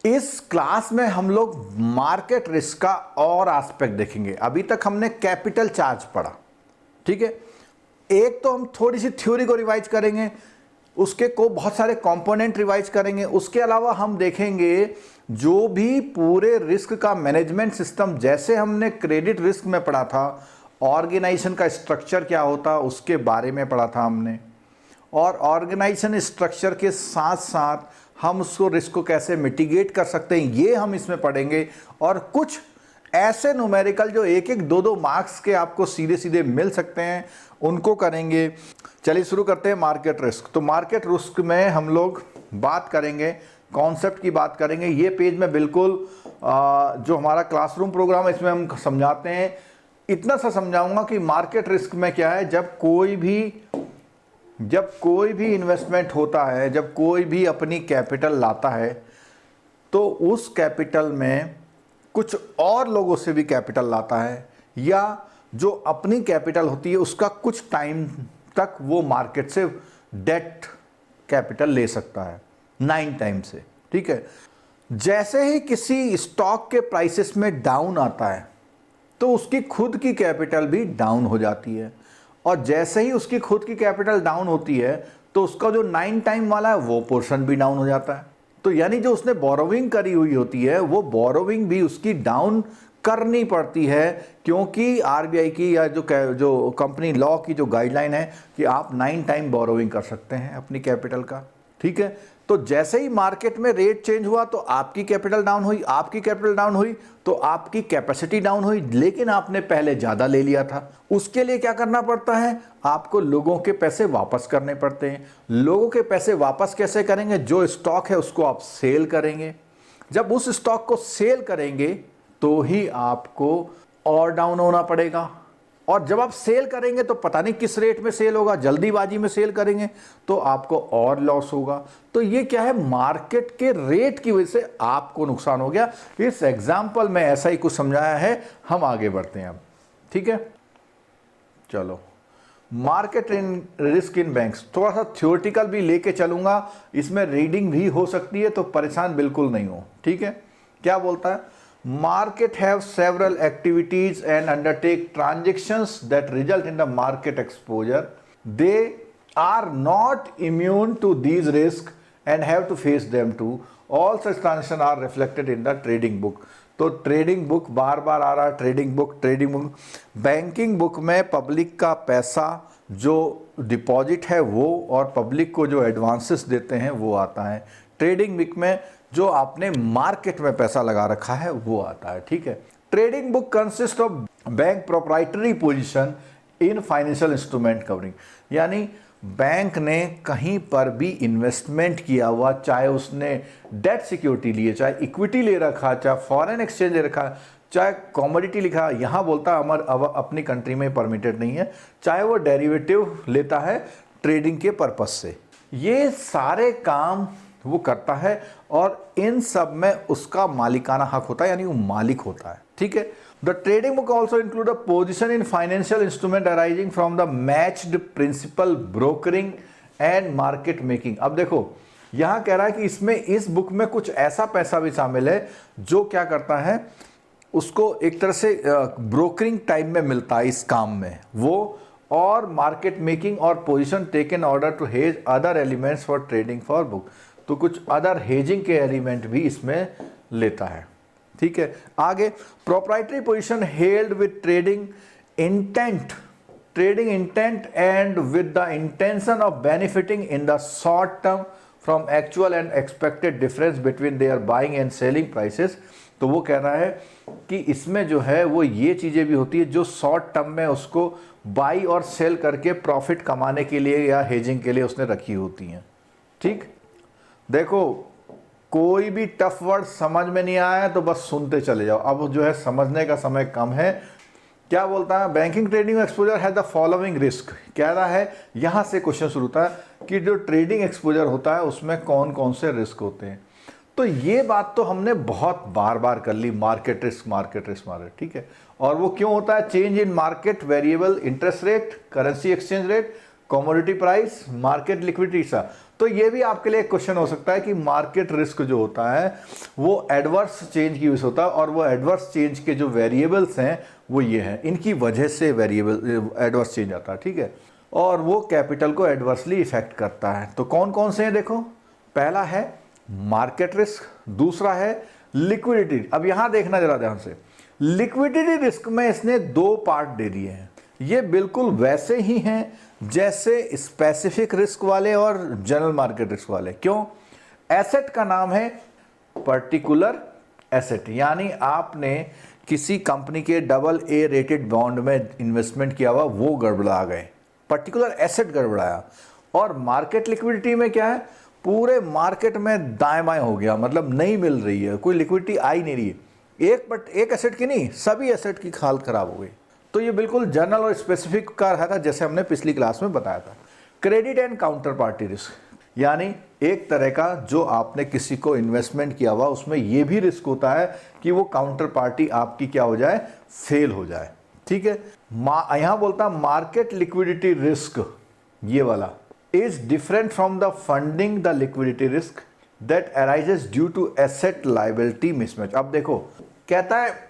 इस क्लास में हम लोग मार्केट रिस्क का और एस्पेक्ट देखेंगे। अभी तक हमने कैपिटल चार्ज पढ़ा, ठीक है। एक तो हम थोड़ी सी थ्योरी को रिवाइज करेंगे, उसके को बहुत सारे कंपोनेंट रिवाइज करेंगे। उसके अलावा हम देखेंगे जो भी पूरे रिस्क का मैनेजमेंट सिस्टम, जैसे हमने क्रेडिट रिस्क में पढ़ा था, ऑर्गेनाइजेशन का स्ट्रक्चर क्या होता उसके बारे में पढ़ा था हमने, और ऑर्गेनाइजेशन स्ट्रक्चर के साथ साथ हम उसको रिस्क को कैसे मिटिगेट कर सकते हैं ये हम इसमें पढ़ेंगे। और कुछ ऐसे न्यूमेरिकल जो एक एक दो दो मार्क्स के आपको सीधे सीधे मिल सकते हैं उनको करेंगे। चलिए शुरू करते हैं मार्केट रिस्क। तो मार्केट रिस्क में हम लोग बात करेंगे, कॉन्सेप्ट की बात करेंगे। ये पेज में बिल्कुल जो हमारा क्लासरूम प्रोग्राम है इसमें हम समझाते हैं। इतना सा समझाऊंगा कि मार्केट रिस्क में क्या है, जब कोई भी इन्वेस्टमेंट होता है, जब कोई भी अपनी कैपिटल लाता है, तो उस कैपिटल में कुछ और लोगों से भी कैपिटल लाता है, या जो अपनी कैपिटल होती है उसका कुछ टाइम तक वो मार्केट से डेट कैपिटल ले सकता है 9 टाइम से, ठीक है। जैसे ही किसी स्टॉक के प्राइसेस में डाउन आता है तो उसकी खुद की कैपिटल भी डाउन हो जाती है, और जैसे ही उसकी खुद की कैपिटल डाउन होती है तो उसका जो 9 टाइम वाला है वो पोर्शन भी डाउन हो जाता है। तो यानी जो उसने बोरोविंग करी हुई होती है वो बोरोविंग भी उसकी डाउन करनी पड़ती है, क्योंकि आरबीआई की या जो कंपनी लॉ की जो गाइडलाइन है कि आप 9 टाइम बोरोविंग कर सकते हैं अपनी कैपिटल का, ठीक है। तो जैसे ही मार्केट में रेट चेंज हुआ तो आपकी कैपिटल डाउन हुई, आपकी कैपिटल डाउन हुई तो आपकी कैपेसिटी डाउन हुई, लेकिन आपने पहले ज़्यादा ले लिया था। उसके लिए क्या करना पड़ता है, आपको लोगों के पैसे वापस करने पड़ते हैं। लोगों के पैसे वापस कैसे करेंगे, जो स्टॉक है उसको आप सेल करेंगे। जब उस स्टॉक को सेल करेंगे तो ही आपको और डाउन होना पड़ेगा, और जब आप सेल करेंगे तो पता नहीं किस रेट में सेल होगा, जल्दीबाजी में सेल करेंगे तो आपको और लॉस होगा। तो ये क्या है, मार्केट के रेट की वजह से आपको नुकसान हो गया। इस एग्जाम्पल में ऐसा ही कुछ समझाया है। हम आगे बढ़ते हैं अब, ठीक है। चलो, मार्केट रिस्क इन बैंक्स, थोड़ा सा थ्योरेटिकल भी लेके चलूंगा, इसमें रीडिंग भी हो सकती है, तो परेशान बिल्कुल नहीं हो, ठीक है। क्या बोलता है, market have several activities and undertake transactions that result in the market exposure. They are not immune to these risks and have to face them too. All such transactions are reflected in the trading book. तो trading book बार बार आ रहा है, trading book. Banking book में public का पैसा जो deposit है वो, और पब्लिक को जो एडवांसेस देते हैं वो आता है। ट्रेडिंग बुक में जो आपने मार्केट में पैसा लगा रखा है वो आता है, ठीक है। Trading book consist of bank proprietary position in financial instrument covering, यानी बैंक ने कहीं पर भी इन्वेस्टमेंट किया हुआ, चाहे उसने डेट सिक्योरिटी लिए, चाहे इक्विटी ले रखा, चाहे फॉरेन एक्सचेंज ले रखा, चाहे कॉमोडिटी लिखा, यहाँ बोलता है अपनी कंट्री में परमिटेड नहीं है, चाहे वो डेरिवेटिव लेता है ट्रेडिंग के पर्पस से, ये सारे काम वो करता है, और इन सब में उसका मालिकाना हक होता है, यानी वो मालिक होता है, ठीक है। The trading book also include a position in financial instrument arising from the matched principal brokering and market making. अब देखो यहां कह रहा है कि इसमें, इस बुक में कुछ ऐसा पैसा भी शामिल है जो क्या करता है, उसको एक तरह से ब्रोकरिंग टाइम में मिलता है इस काम में वो, और मार्केट मेकिंग और position taken order to hedge other elements for trading for book. तो कुछ अदर हेजिंग के एलिमेंट भी इसमें लेता है, ठीक है। आगे, proprietary position held with trading intent and with the intention of benefiting in the short term from actual and expected difference between their buying and selling prices. तो वो कह रहा है कि इसमें जो है वो ये चीजें भी होती है जो शॉर्ट टर्म में उसको बाई और सेल करके प्रॉफिट कमाने के लिए या हेजिंग के लिए उसने रखी होती हैं, ठीक। देखो, कोई भी टफ वर्ड समझ में नहीं आया तो बस सुनते चले जाओ, अब जो है समझने का समय कम है। क्या बोलता है, बैंकिंग ट्रेडिंग एक्सपोजर है द फॉलोइंग रिस्क, कह रहा है यहां से क्वेश्चन शुरू होता है कि जो ट्रेडिंग एक्सपोजर होता है उसमें कौन कौन से रिस्क होते हैं। तो ये बात तो हमने बहुत बार बार कर ली, मार्केट रिस्क, ठीक है। और वो क्यों होता है, change in market variable interest rate, currency exchange rate, commodity price, market liquidity सा। तो ये भी आपके लिए एक क्वेश्चन हो सकता है कि मार्केट रिस्क जो होता है वो एडवर्स चेंज की वजह से होता है, और वो एडवर्स चेंज के जो वेरिएबल्स हैं वो ये हैं, इनकी वजह से वेरिएबल एडवर्स चेंज आता है, ठीक है, और वो कैपिटल को एडवर्सली इफेक्ट करता है। तो कौन कौन से हैं देखो, पहला है मार्केट रिस्क, दूसरा है लिक्विडिटी। अब यहां देखना जरा ध्यान से, लिक्विडिटी रिस्क में इसने दो पार्ट दे दिए हैं, ये बिल्कुल वैसे ही हैं जैसे स्पेसिफिक रिस्क वाले और जनरल मार्केट रिस्क वाले। क्यों? एसेट का नाम है पर्टिकुलर एसेट, यानी आपने किसी कंपनी के AA रेटेड बॉन्ड में इन्वेस्टमेंट किया हुआ, वो गड़बड़ा गए, पर्टिकुलर एसेट गड़बड़ाया। और मार्केट लिक्विडिटी में क्या है, पूरे मार्केट में दाएं बाएं हो गया, मतलब नहीं मिल रही है, कोई लिक्विडिटी आ ही नहीं रही है, एक एसेट की नहीं, सभी एसेट की हालत खराब हो गई। तो ये बिल्कुल जनरल और स्पेसिफिक का रहा था, जैसे हमने पिछली क्लास में बताया था। Credit and counter party risk, यानी एक तरह का जो आपने किसी को इन्वेस्टमेंट किया हुआ, उसमें यह भी रिस्क होता है कि वो काउंटर पार्टी आपकी क्या हो जाए, फेल हो जाए, ठीक है। यहां बोलता मार्केट लिक्विडिटी रिस्क, ये वाला is different from the funding the liquidity risk that arises due to asset liability mismatch. अब देखो, कहता है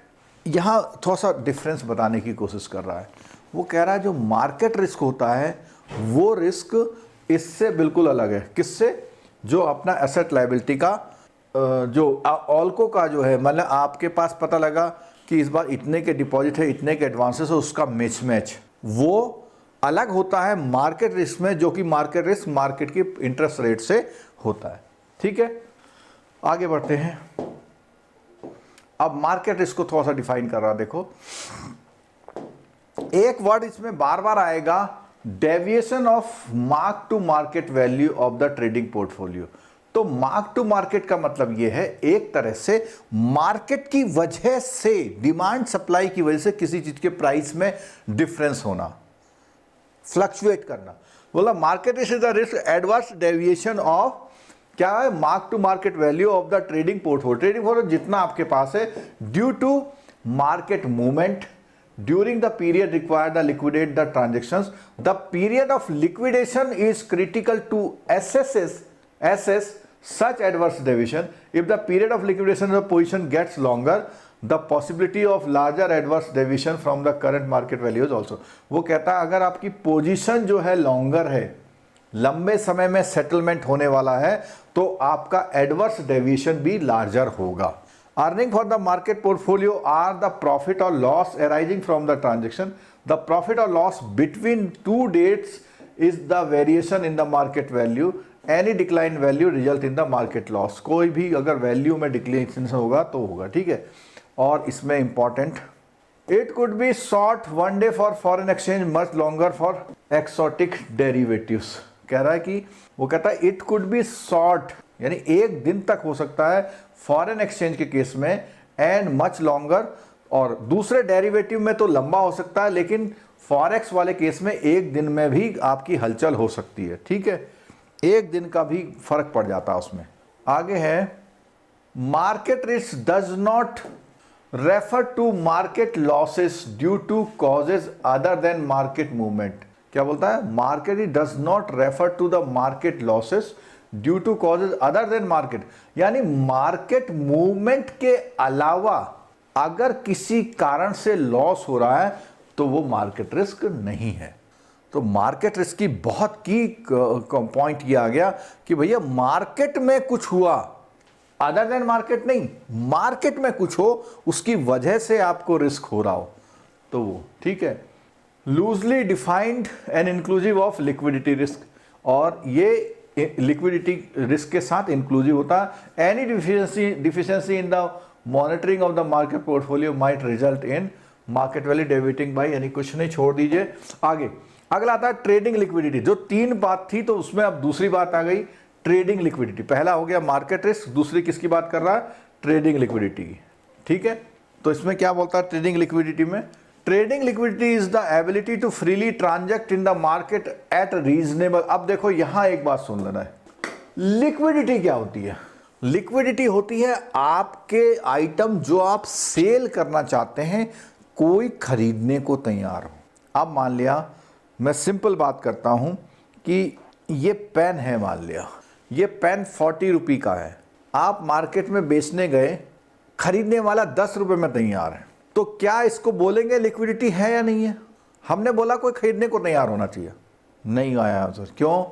यहां थोड़ा सा डिफरेंस बताने की कोशिश कर रहा है। वो कह रहा है जो मार्केट रिस्क होता है वो रिस्क इससे बिल्कुल अलग है। किससे? जो अपना एसेट लायबिलिटी का जो ऑल्को का जो है, मतलब आपके पास पता लगा कि इस बार इतने के डिपॉजिट है, इतने के एडवांसेस है, उसका मिसमैच, वो अलग होता है मार्केट रिस्क में, जो कि मार्केट रिस्क मार्केट की इंटरेस्ट रेट से होता है, ठीक है। आगे बढ़ते हैं। अब मार्केट रिस्क को थोड़ा सा डिफाइन कर रहा है। देखो, एक वर्ड इसमें बार बार आएगा, deviation of mark to market value of the trading portfolio. तो मार्क टू मार्केट का मतलब यह है एक तरह से मार्केट की वजह से, डिमांड सप्लाई की वजह से किसी चीज के प्राइस में डिफरेंस होना, फ्लक्चुएट करना। बोला market risk is the risk adverse deviation of, क्या है, mark to market value of the trading portfolio. Trading portfolio जितना आपके पास है, due to market movement during the period required the liquidate the transactions, the period of liquidation is critical to assess such adverse deviation. If the period of liquidation of the position gets longer, the possibility of larger adverse deviation from the current market value is also. वो कहता है अगर आपकी position जो है longer है, लंबे समय में सेटलमेंट होने वाला है, तो आपका एडवर्स डेविएशन भी लार्जर होगा। Earning for the market portfolio are the profit और loss arising from the transaction. The profit और loss between two dates is the variation in the market value. Any decline value result in the market loss. कोई भी अगर value में declaration होगा तो होगा, ठीक है। और इसमें important, it could be short one day for foreign exchange, much longer for exotic derivatives. कह रहा है कि वो कहता है इट कुड बी शॉर्ट, यानी एक दिन तक हो सकता है फॉरेन एक्सचेंज के केस में, एंड मच लॉन्गर, और दूसरे डेरिवेटिव में तो लंबा हो सकता है, लेकिन फॉरेक्स वाले केस में एक दिन में भी आपकी हलचल हो सकती है, ठीक है। एक दिन का भी फर्क पड़ जाता है उसमें। आगे है market risk does not refer to market losses due to causes other than market movement. क्या बोलता है? Market risk does not refer to the market losses due to causes other than market, यानी मार्केट मूवमेंट के अलावा अगर किसी कारण से लॉस हो रहा है तो वो मार्केट रिस्क नहीं है। तो मार्केट रिस्क की बहुत की पॉइंट किया आ गया कि भैया मार्केट में कुछ हुआ, अदर देन मार्केट नहीं, मार्केट में कुछ हो, उसकी वजह से आपको रिस्क हो रहा हो तो वो ठीक है। Loosely defined and inclusive of liquidity risk, और ये लिक्विडिटी रिस्क के साथ इंक्लूसिव होता है। Any deficiency in the monitoring of the market portfolio might result in market value deviating by, यानी कुछ नहीं, छोड़ दीजिए। आगे अगला आता है ट्रेडिंग लिक्विडिटी। जो तीन बात थी तो उसमें अब दूसरी बात आ गई, ट्रेडिंग लिक्विडिटी। पहला हो गया मार्केट रिस्क, दूसरी किसकी बात कर रहा है? ट्रेडिंग लिक्विडिटी की, ठीक है। तो इसमें क्या बोलता है ट्रेडिंग लिक्विडिटी में? Trading liquidity is the ability to freely transact in the market at reasonable. अब देखो यहां एक बात सुन लेना है, लिक्विडिटी क्या होती है? लिक्विडिटी होती है आपके आइटम जो आप सेल करना चाहते हैं, कोई खरीदने को तैयार हो। अब मान लिया मैं सिंपल बात करता हूं कि ये पेन है, मान लिया ये पेन 40 रुपये का है, आप मार्केट में बेचने गए, खरीदने वाला 10 रुपये में तैयार है, तो क्या इसको बोलेंगे लिक्विडिटी है या नहीं है? हमने बोला कोई खरीदने को तैयार होना चाहिए, नहीं आया सर। क्यों?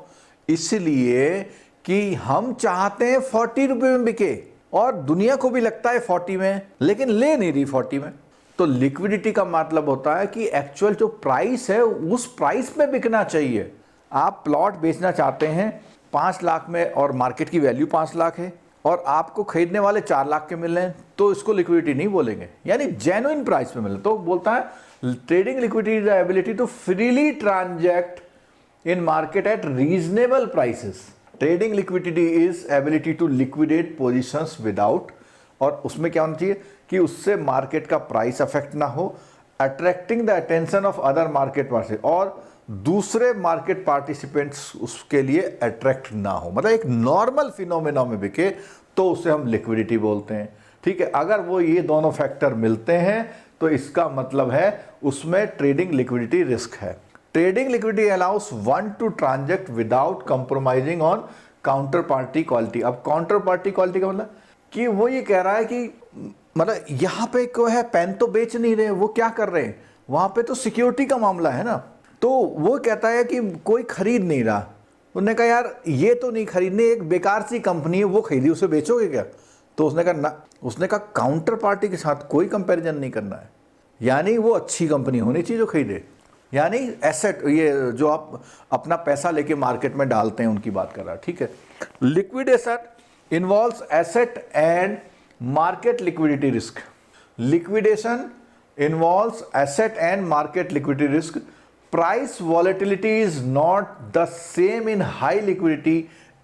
इसलिए कि हम चाहते हैं 40 रुपये में बिके और दुनिया को भी लगता है 40 में, लेकिन ले नहीं रही 40 में। तो लिक्विडिटी का मतलब होता है कि एक्चुअल जो प्राइस है उस प्राइस पे बिकना चाहिए। आप प्लॉट बेचना चाहते हैं 5 लाख में और मार्केट की वैल्यू 5 लाख है और आपको खरीदने वाले 4 लाख के मिल रहे हैं, तो इसको लिक्विडिटी नहीं बोलेंगे, यानी जेन्युइन प्राइस पे मिले। तो बोलता है trading liquidity is the ability to freely transact in market at reasonable prices. Trading liquidity is ability to liquidate positions without, और उसमें क्या होना चाहिए कि उससे मार्केट का प्राइस अफेक्ट ना हो, attracting the attention of other market participant, और दूसरे मार्केट पार्टिसिपेंट्स उसके लिए अट्रैक्ट ना हो, मतलब एक नॉर्मल फिनोमेना में बिके, तो उसे हम लिक्विडिटी बोलते हैं। ठीक है, अगर वो ये दोनों फैक्टर मिलते हैं तो इसका मतलब है उसमें ट्रेडिंग लिक्विडिटी रिस्क है। Trading liquidity allow us one two transact without compromising on counter party quality. अब काउंटर पार्टी क्वालिटी का मतलब कि वो ये कह रहा है कि मतलब यहाँ पे कोई है, पेन तो बेच नहीं रहे, वो क्या कर रहे हैं, वहां पे तो सिक्योरिटी का मामला है ना, तो वो कहता है कि कोई खरीद नहीं रहा। उन्होंने कहा यार ये तो नहीं खरीदने, एक बेकार सी कंपनी है, वो खरीदी, उसे बेचोगे क्या? तो उसने कहा ना, उसने कहा काउंटर पार्टी के साथ कोई कंपैरिजन नहीं करना है, यानी वो अच्छी कंपनी होनी चाहिए जो खरीदे, यानी एसेट, ये जो आप अपना पैसा लेके मार्केट में डालते हैं उनकी बात कर रहा है। ठीक है, liquid asset involves asset and market liquidity risk. Liquidation involves asset and market liquidity risk. Price volatility is not the same in high liquidity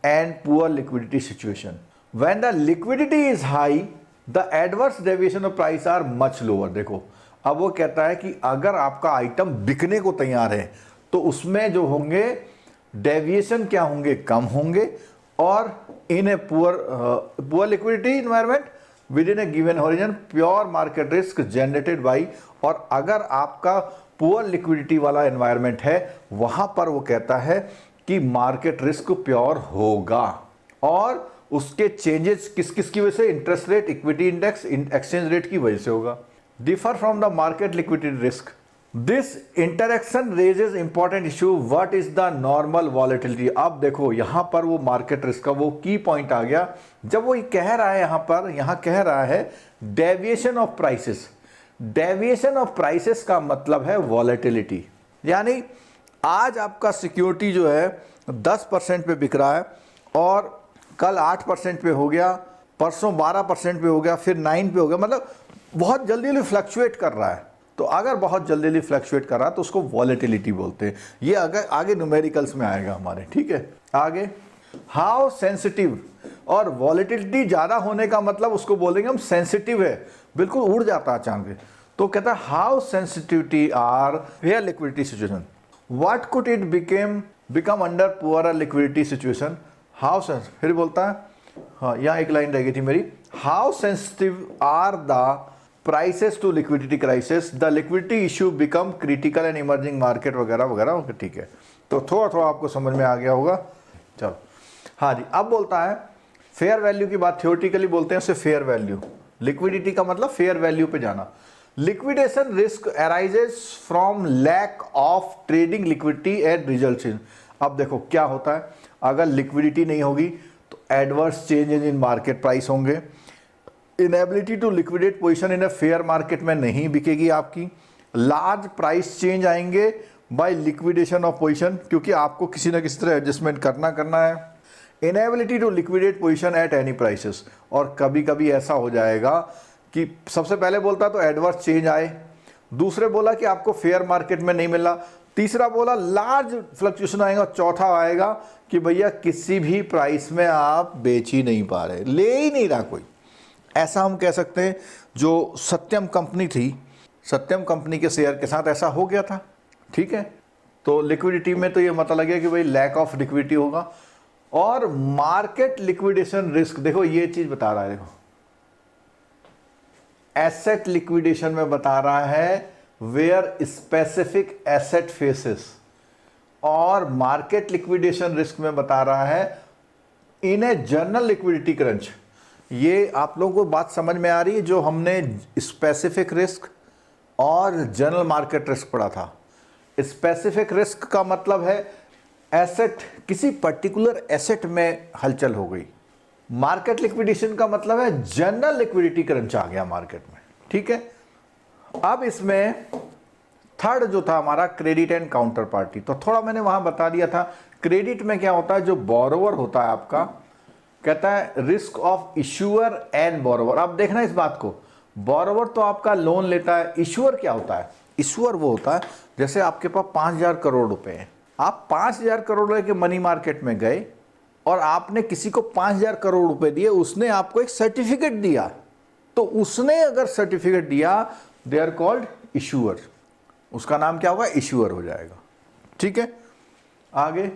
and poor liquidity situation. When the liquidity is high the adverse deviation of price are much lower. देखो, अब वो कहता है कि अगर आपका item बिकने को तैयार है तो उसमें जो होंगे डेविएशन क्या होंगे, कम होंगे, और in a poor liquidity environment with in a given horizon pure market risk generated by. और अगर आपका पुअर लिक्विडिटी वाला एनवायरमेंट है वहां पर वो कहता है कि मार्केट रिस्क प्योर होगा, और उसके चेंजेस किस किस की वजह से, interest rate, equity index, exchange rate की वजह से होगा। Differ from the market liquidity risk. This interaction raises important issue, what is the normal volatility. अब देखो यहां पर वो मार्केट रिस्क का वो की पॉइंट आ गया, जब वो कह रहा है यहां कह रहा है deviation of prices. Deviation of prices का मतलब है वॉलेटिलिटी, यानी आज आपका सिक्योरिटी जो है 10% पे बिक रहा है और कल 8% पे हो गया, परसों 12% पे हो गया, फिर 9 पे हो गया, मतलब बहुत जल्दी फ्लक्चुएट कर रहा है। तो अगर बहुत जल्दी फ्लक्चुएट कर रहा है तो उसको वॉलेटिलिटी बोलते हैं। ये अगर आगे न्यूमेरिकल्स में आएगा हमारे। ठीक है, आगे हाउ सेंसिटिव, और वॉलेटिलिटी ज्यादा होने का मतलब उसको बोलेंगे हम सेंसिटिव है, बिल्कुल उड़ जाता है अचानक। तो कहता है how sensitivity are where liquidity situation, what could it become under poor liquidity situation, how sensitive. फिर बोलता है, हाँ यहाँ एक लाइन रह गई थी मेरी, how sensitive are the prices to liquidity crisis, the liquidity issue become critical and emerging market वगैरह वगैरह। ठीक है, तो थोड़ा थोड़ा आपको समझ में आ गया होगा। चलो हाँ जी, अब बोलता है फेयर वैल्यू की बात, थियोरेटिकली बोलते हैं उसे फेयर वैल्यू। लिक्विडिटी का मतलब फेयर वैल्यू पे जाना। Liquidation risk arises from lack of trading liquidity and results in. अब देखो क्या होता है, अगर लिक्विडिटी नहीं होगी तो adverse changes in market price होंगे, inability to liquidate position in a fair market में नहीं बिकेगी आपकी, लार्ज प्राइस चेंज आएंगे बाय लिक्विडेशन ऑफ पोजीशन, क्योंकि आपको किसी ना किसी तरह एडजस्टमेंट करना है, inability to liquidate position at any prices. और कभी कभी ऐसा हो जाएगा कि सबसे पहले बोलता तो एडवर्स चेंज आए, दूसरे बोला कि आपको फेयर मार्केट में नहीं मिला, तीसरा बोला लार्ज फ्लक्चुएशन आएगा, चौथा आएगा कि भैया किसी भी प्राइस में आप बेच ही नहीं पा रहे, ले ही नहीं रहा कोई। ऐसा हम कह सकते हैं जो सत्यम कंपनी थी, सत्यम कंपनी के शेयर के साथ ऐसा हो गया था। ठीक है, तो लिक्विडिटी में तो ये पता लग गया कि भाई लैक ऑफ लिक्विडिटी होगा। और मार्केट लिक्विडेशन रिस्क, देखो ये चीज बता रहा है, देखो एसेट लिक्विडेशन में बता रहा है वेयर स्पेसिफिक एसेट फेसेस, और मार्केट लिक्विडेशन रिस्क में बता रहा है इन ए जनरल लिक्विडिटी क्रंच। ये आप लोगों को बात समझ में आ रही है जो हमने स्पेसिफिक रिस्क और जनरल मार्केट रिस्क पढ़ा था। स्पेसिफिक रिस्क का मतलब है एसेट, किसी पर्टिकुलर एसेट में हलचल हो गई। मार्केट लिक्विडेशन का मतलब है जनरल लिक्विडिटी क्रंच आ गया मार्केट में, ठीक है। अब इसमें थर्ड जो था हमारा क्रेडिट एंड काउंटर पार्टी, तो थोड़ा मैंने वहां बता दिया था। क्रेडिट में क्या होता है, जो बोरोवर होता है आपका, कहता है risk of issuer and borrower. अब देखना इस बात को, बोरोवर तो आपका लोन लेता है, इश्यूअर क्या होता है? इश्यूअर वो होता है जैसे आपके पास 5,000 करोड़ रुपए हैं, आप 5,000 करोड़ लेके मनी मार्केट में गए और आपने किसी को 5,000 करोड़ रुपए दिए, उसने आपको एक सर्टिफिकेट दिया, तो उसने अगर सर्टिफिकेट दिया दे आर कॉल्ड इश्यूअर, उसका नाम क्या होगा? इश्यूअर हो जाएगा, ठीक है। आगे,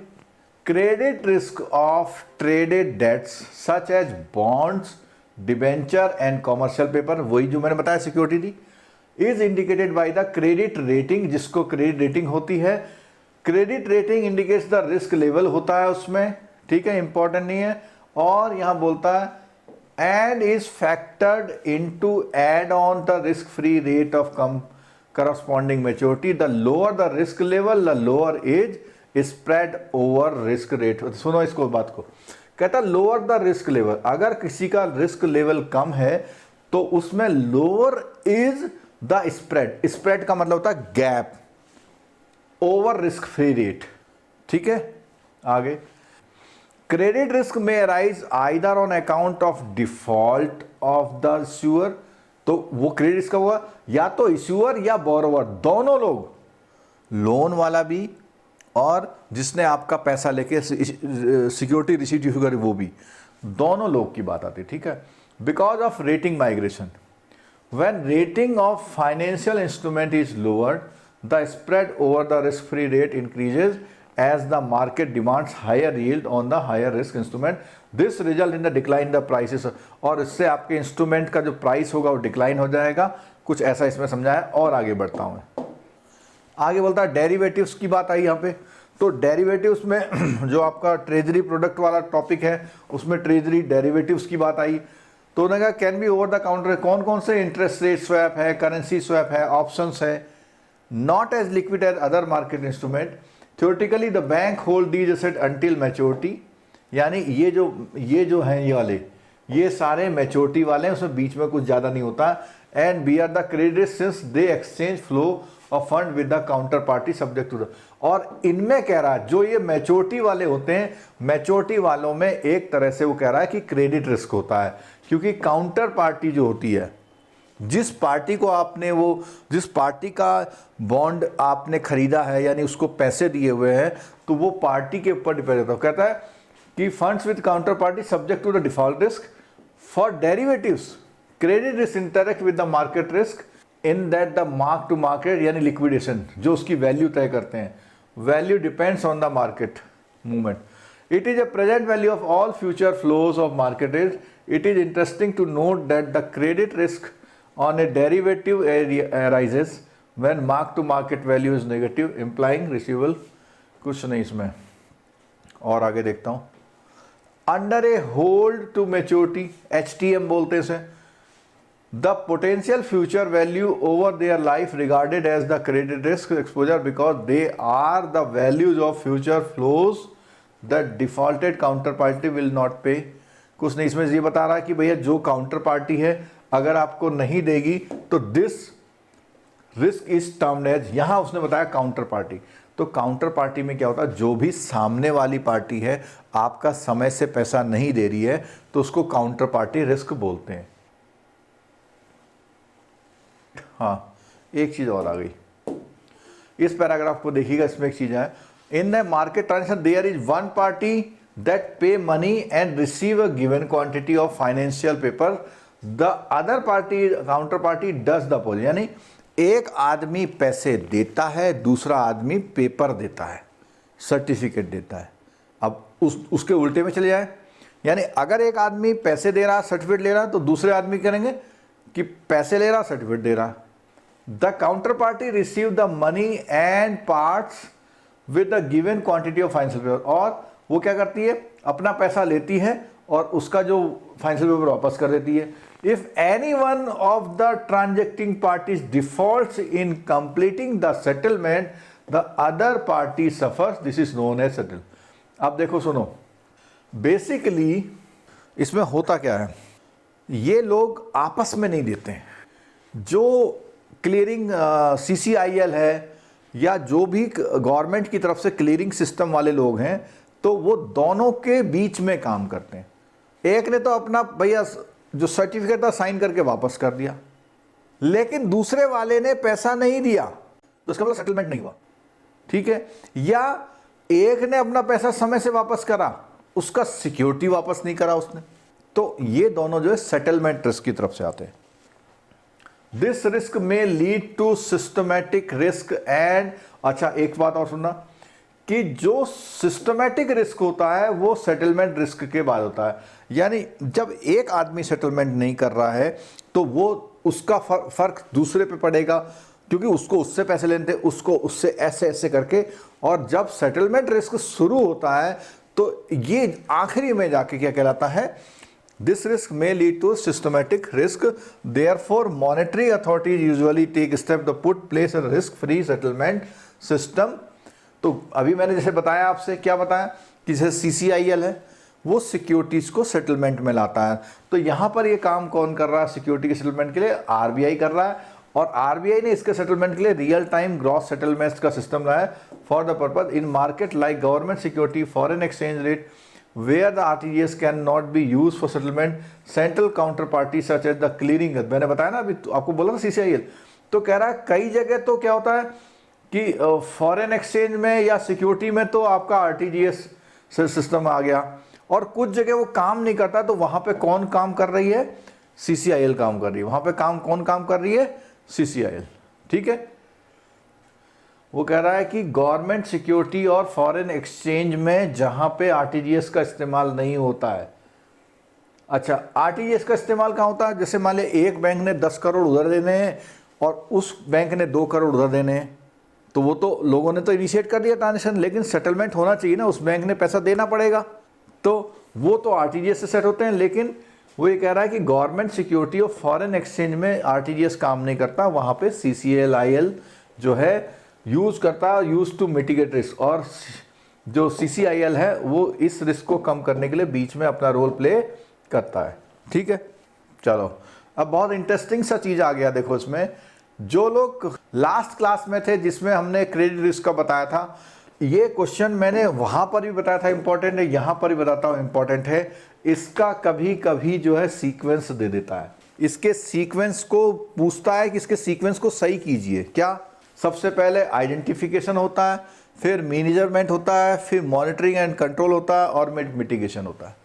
credit risk of traded debts such as bonds, debenture and commercial paper, वही जो मैंने बताया सिक्योरिटी थी, is indicated by the credit rating, जिसको क्रेडिट रेटिंग होती है। Credit rating indicates the risk level होता है उसमें, ठीक है, इंपॉर्टेंट नहीं है। और यहां बोलता है and is factored into add on the risk free rate of corresponding maturity, the lower the risk level, the lower age spread over risk rate। सुनो इसको बात को, कहता लोअर द रिस्क लेवल, अगर किसी का रिस्क लेवल कम है तो उसमें lower is the spread, spread का मतलब होता है gap, over risk free rate, ठीक है। आगे, क्रेडिट रिस्क में arise either on account of default of the issuer, तो वो क्रेडिट रिस्क हुआ या तो इश्यूअर या बोरोवर, दोनों लोग, लोन वाला भी और जिसने आपका पैसा लेके सिक्योरिटी रिसीट इशू करी वो भी, दोनों लोग की बात आती है, ठीक है। Because of rating migration, when rating of financial instrument is lowered, the spread over the risk free rate increases as the market demands higher yield on the higher risk instrument, this result in the decline in the prices, और इससे आपके instrument का जो price होगा वो decline हो जाएगा, कुछ ऐसा इसमें समझाया। और आगे बढ़ता हूं मैं, आगे बोलता है डेरिवेटिव्स की बात आई यहाँ पे। तो डेरिवेटिव्स में जो आपका ट्रेजरी प्रोडक्ट वाला टॉपिक है उसमें ट्रेजरी डेरिवेटिव्स की बात आई। तो उन्होंने कहा can be over the counter, कौन कौन से, इंटरेस्ट रेट स्वैप है, करेंसी स्वैप है, ऑप्शंस है, not as liquid as other market instrument. Theoretically the bank hold these asset until maturity, यानी ये जो हैं ये वाले, ये सारे मैच्योरिटी वाले हैं, उसमें बीच में कुछ ज़्यादा नहीं होता। And be are the credit since they exchange flow of fund with the counter party subject to the, और इनमें कह रहा है जो ये मैच्योरिटी वाले होते हैं, मैच्योरिटी वालों में एक तरह से वो कह रहा है कि क्रेडिट रिस्क होता है, क्योंकि काउंटर पार्टी जो होती है, जिस पार्टी को आपने जिस पार्टी का बॉन्ड आपने खरीदा है यानी उसको पैसे दिए हुए हैं, तो वो पार्टी के ऊपर डिपेंड करता है। कहता है कि funds with counter party subject to the default risk, for derivatives credit risk interact with the market risk in that the mark to market, यानी लिक्विडेशन जो उसकी वैल्यू तय करते हैं, value depends on the market movement. It is a present value of all future flows of market risk. It is interesting to note that the credit risk on a derivative arises when mark to market value is negative implying receivable, कुछ नहीं इसमें। और आगे देखता हूं, under a hold to maturity, HTM बोलते से, the potential future value over their life regarded as the credit risk exposure because they are the values of future flows that defaulted counterparty will not pay। कुछ नहीं इसमें ये बता रहा है कि भैया जो काउंटर पार्टी है अगर आपको नहीं देगी तो this risk is termed as, यहां उसने बताया काउंटर पार्टी। तो काउंटर पार्टी में क्या होता है, जो भी सामने वाली पार्टी है आपका समय से पैसा नहीं दे रही है तो उसको काउंटर पार्टी रिस्क बोलते हैं। हाँ, एक चीज और आ गई इस पैराग्राफ को देखिएगा, इसमें एक चीज है, in the market transaction there is one party that pay money and receive a given quantity of financial paper, the other party counter party does the opposite, यानी एक आदमी पैसे देता है, दूसरा आदमी पेपर देता है, सर्टिफिकेट देता है। अब उसके उल्टे में चले जाए, यानी अगर एक आदमी पैसे दे रहा, सर्टिफिकेट ले रहा, तो दूसरे आदमी करेंगे कि पैसे ले रहा, सर्टिफिकेट दे रहा। The counter party receive the money and parts with the given quantity of financial paper, और वो क्या करती है, अपना पैसा लेती है और उसका जो फाइनेंशियल पेपर वापस कर देती है। If any one of the transacting parties defaults in completing the settlement the other party suffers, this is known as settle. अब देखो सुनो, बेसिकली इसमें होता क्या है, ये लोग आपस में नहीं देते हैं। जो क्लियरिंग CCIL है या जो भी गवर्नमेंट की तरफ से क्लियरिंग सिस्टम वाले लोग हैं, तो वो दोनों के बीच में काम करते हैं। एक ने तो अपना भैया जो सर्टिफिकेट था साइन करके वापस कर दिया, लेकिन दूसरे वाले ने पैसा नहीं दिया, तो इसका मतलब सेटलमेंट नहीं हुआ, ठीक है। या एक ने अपना पैसा समय से वापस करा, उसका सिक्योरिटी वापस नहीं करा उसने, तो ये दोनों जो है सेटलमेंट रिस्क की तरफ से आते हैं। दिस रिस्क में lead to systematic risk and, अच्छा एक बात और सुनना, कि जो सिस्टमैटिक रिस्क होता है वो सेटलमेंट रिस्क के बाद होता है। यानी जब एक आदमी सेटलमेंट नहीं कर रहा है तो वो उसका फर्क दूसरे पे पड़ेगा, क्योंकि उसको उससे पैसे लेने थे, उसको उससे ऐसे ऐसे करके, और जब सेटलमेंट रिस्क शुरू होता है तो ये आखिरी में जाके क्या कहलाता है, this risk may lead to systematic risk, therefore monetary authorities usually take step to put place a risk free settlement system। तो अभी मैंने जैसे बताया आपसे, क्या बताया कि जैसे CCIL है वो सिक्योरिटीज को सेटलमेंट में लाता है, तो यहाँ पर ये काम कौन कर रहा है सिक्योरिटी के सेटलमेंट के लिए, RBI कर रहा है, और RBI ने इसके सेटलमेंट के लिए रियल टाइम ग्रॉस सेटलमेंट्स का सिस्टम लाया for the purpose in market like government security, foreign exchange rate, where the RTGS cannot be used for settlement, central counterparty such as the clearing। मैंने बताया ना अभी, तो आपको बोला ना CCIL, तो कह रहा है कई जगह तो क्या होता है कि फॉरेन एक्सचेंज में या सिक्योरिटी में तो आपका RTGS सिस्टम आ गया, और कुछ जगह वो काम नहीं करता, तो वहां पे कौन काम कर रही है, CCIL काम कर रही है। वहां पे कौन काम कर रही है, CCIL, ठीक है। वो कह रहा है कि गवर्नमेंट सिक्योरिटी और फॉरेन एक्सचेंज में जहां पे RTGS का इस्तेमाल नहीं होता है, अच्छा RTGS का इस्तेमाल कहाँ होता है, जैसे मान लिया एक बैंक ने 10 करोड़ उधर देने हैं और उस बैंक ने 2 करोड़ उधर देने हैं, तो वो तो लोगों ने तो इनिशिएट कर दिया ट्रांजेक्शन, लेकिन सेटलमेंट होना चाहिए ना, उस बैंक ने पैसा देना पड़ेगा, तो वो तो RTGS से सेट होते हैं। लेकिन वो ये कह रहा है कि गवर्नमेंट सिक्योरिटी और फॉरेन एक्सचेंज में RTGS काम नहीं करता, वहां पे CCIL जो है यूज करता है, यूज टू मिटिगेट रिस्क, और जो CCIL है वो इस रिस्क को कम करने के लिए बीच में अपना रोल प्ले करता है, ठीक है। चलो अब बहुत इंटरेस्टिंग सा चीज आ गया, देखो इसमें जो लोग लास्ट क्लास में थे जिसमें हमने क्रेडिट रिस्क का बताया था, ये क्वेश्चन मैंने वहां पर भी बताया था इंपॉर्टेंट है, यहां पर भी बताता हूं इंपॉर्टेंट है। इसका कभी कभी जो है सीक्वेंस दे देता है, इसके सीक्वेंस को पूछता है कि इसके सीक्वेंस को सही कीजिए। क्या, सबसे पहले आइडेंटिफिकेशन होता है, फिर मैनेजमेंट होता है, फिर मॉनिटरिंग एंड कंट्रोल होता है, और मिटिगेशन होता है।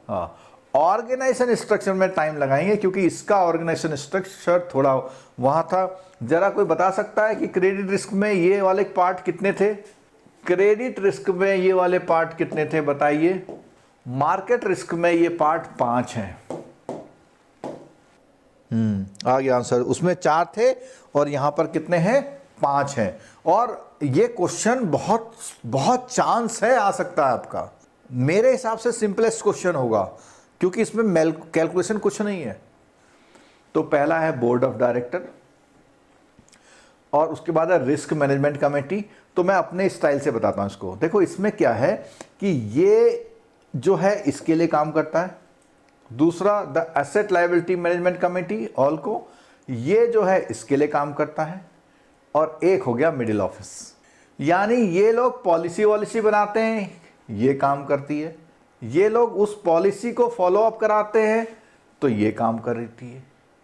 हाँ, ऑर्गेनाइजेशन स्ट्रक्चर में टाइम लगाएंगे क्योंकि इसका ऑर्गेनाइजेशन स्ट्रक्चर थोड़ा वहां था। जरा कोई बता सकता है कि क्रेडिट रिस्क में ये वाले पार्ट कितने थे, क्रेडिट रिस्क में ये वाले पार्ट कितने थे बताइए। मार्केट रिस्क में ये पार्ट 5 हैं। आ गया आंसर, उसमें 4 थे और यहां पर कितने हैं, 5 हैं। और ये क्वेश्चन बहुत बहुत चांस है आ सकता है आपका, मेरे हिसाब से सिंपलेस्ट क्वेश्चन होगा क्योंकि इसमें कैलकुलेशन कुछ नहीं है। तो पहला है बोर्ड ऑफ डायरेक्टर और उसके बाद है रिस्क मैनेजमेंट कमेटी। तो मैं अपने स्टाइल से बताता हूं इसको। देखो इसमें क्या है कि ये जो है इसके लिए काम करता है, दूसरा the asset liability management committee ALCO, ये जो है इसके लिए काम करता है, और एक हो गया मिडिल ऑफिस, यानी ये लोग पॉलिसी वॉलिसी बनाते हैं, ये काम करती है, ये लोग उस पॉलिसी को फॉलो अप कराते हैं तो ये काम कर रही है।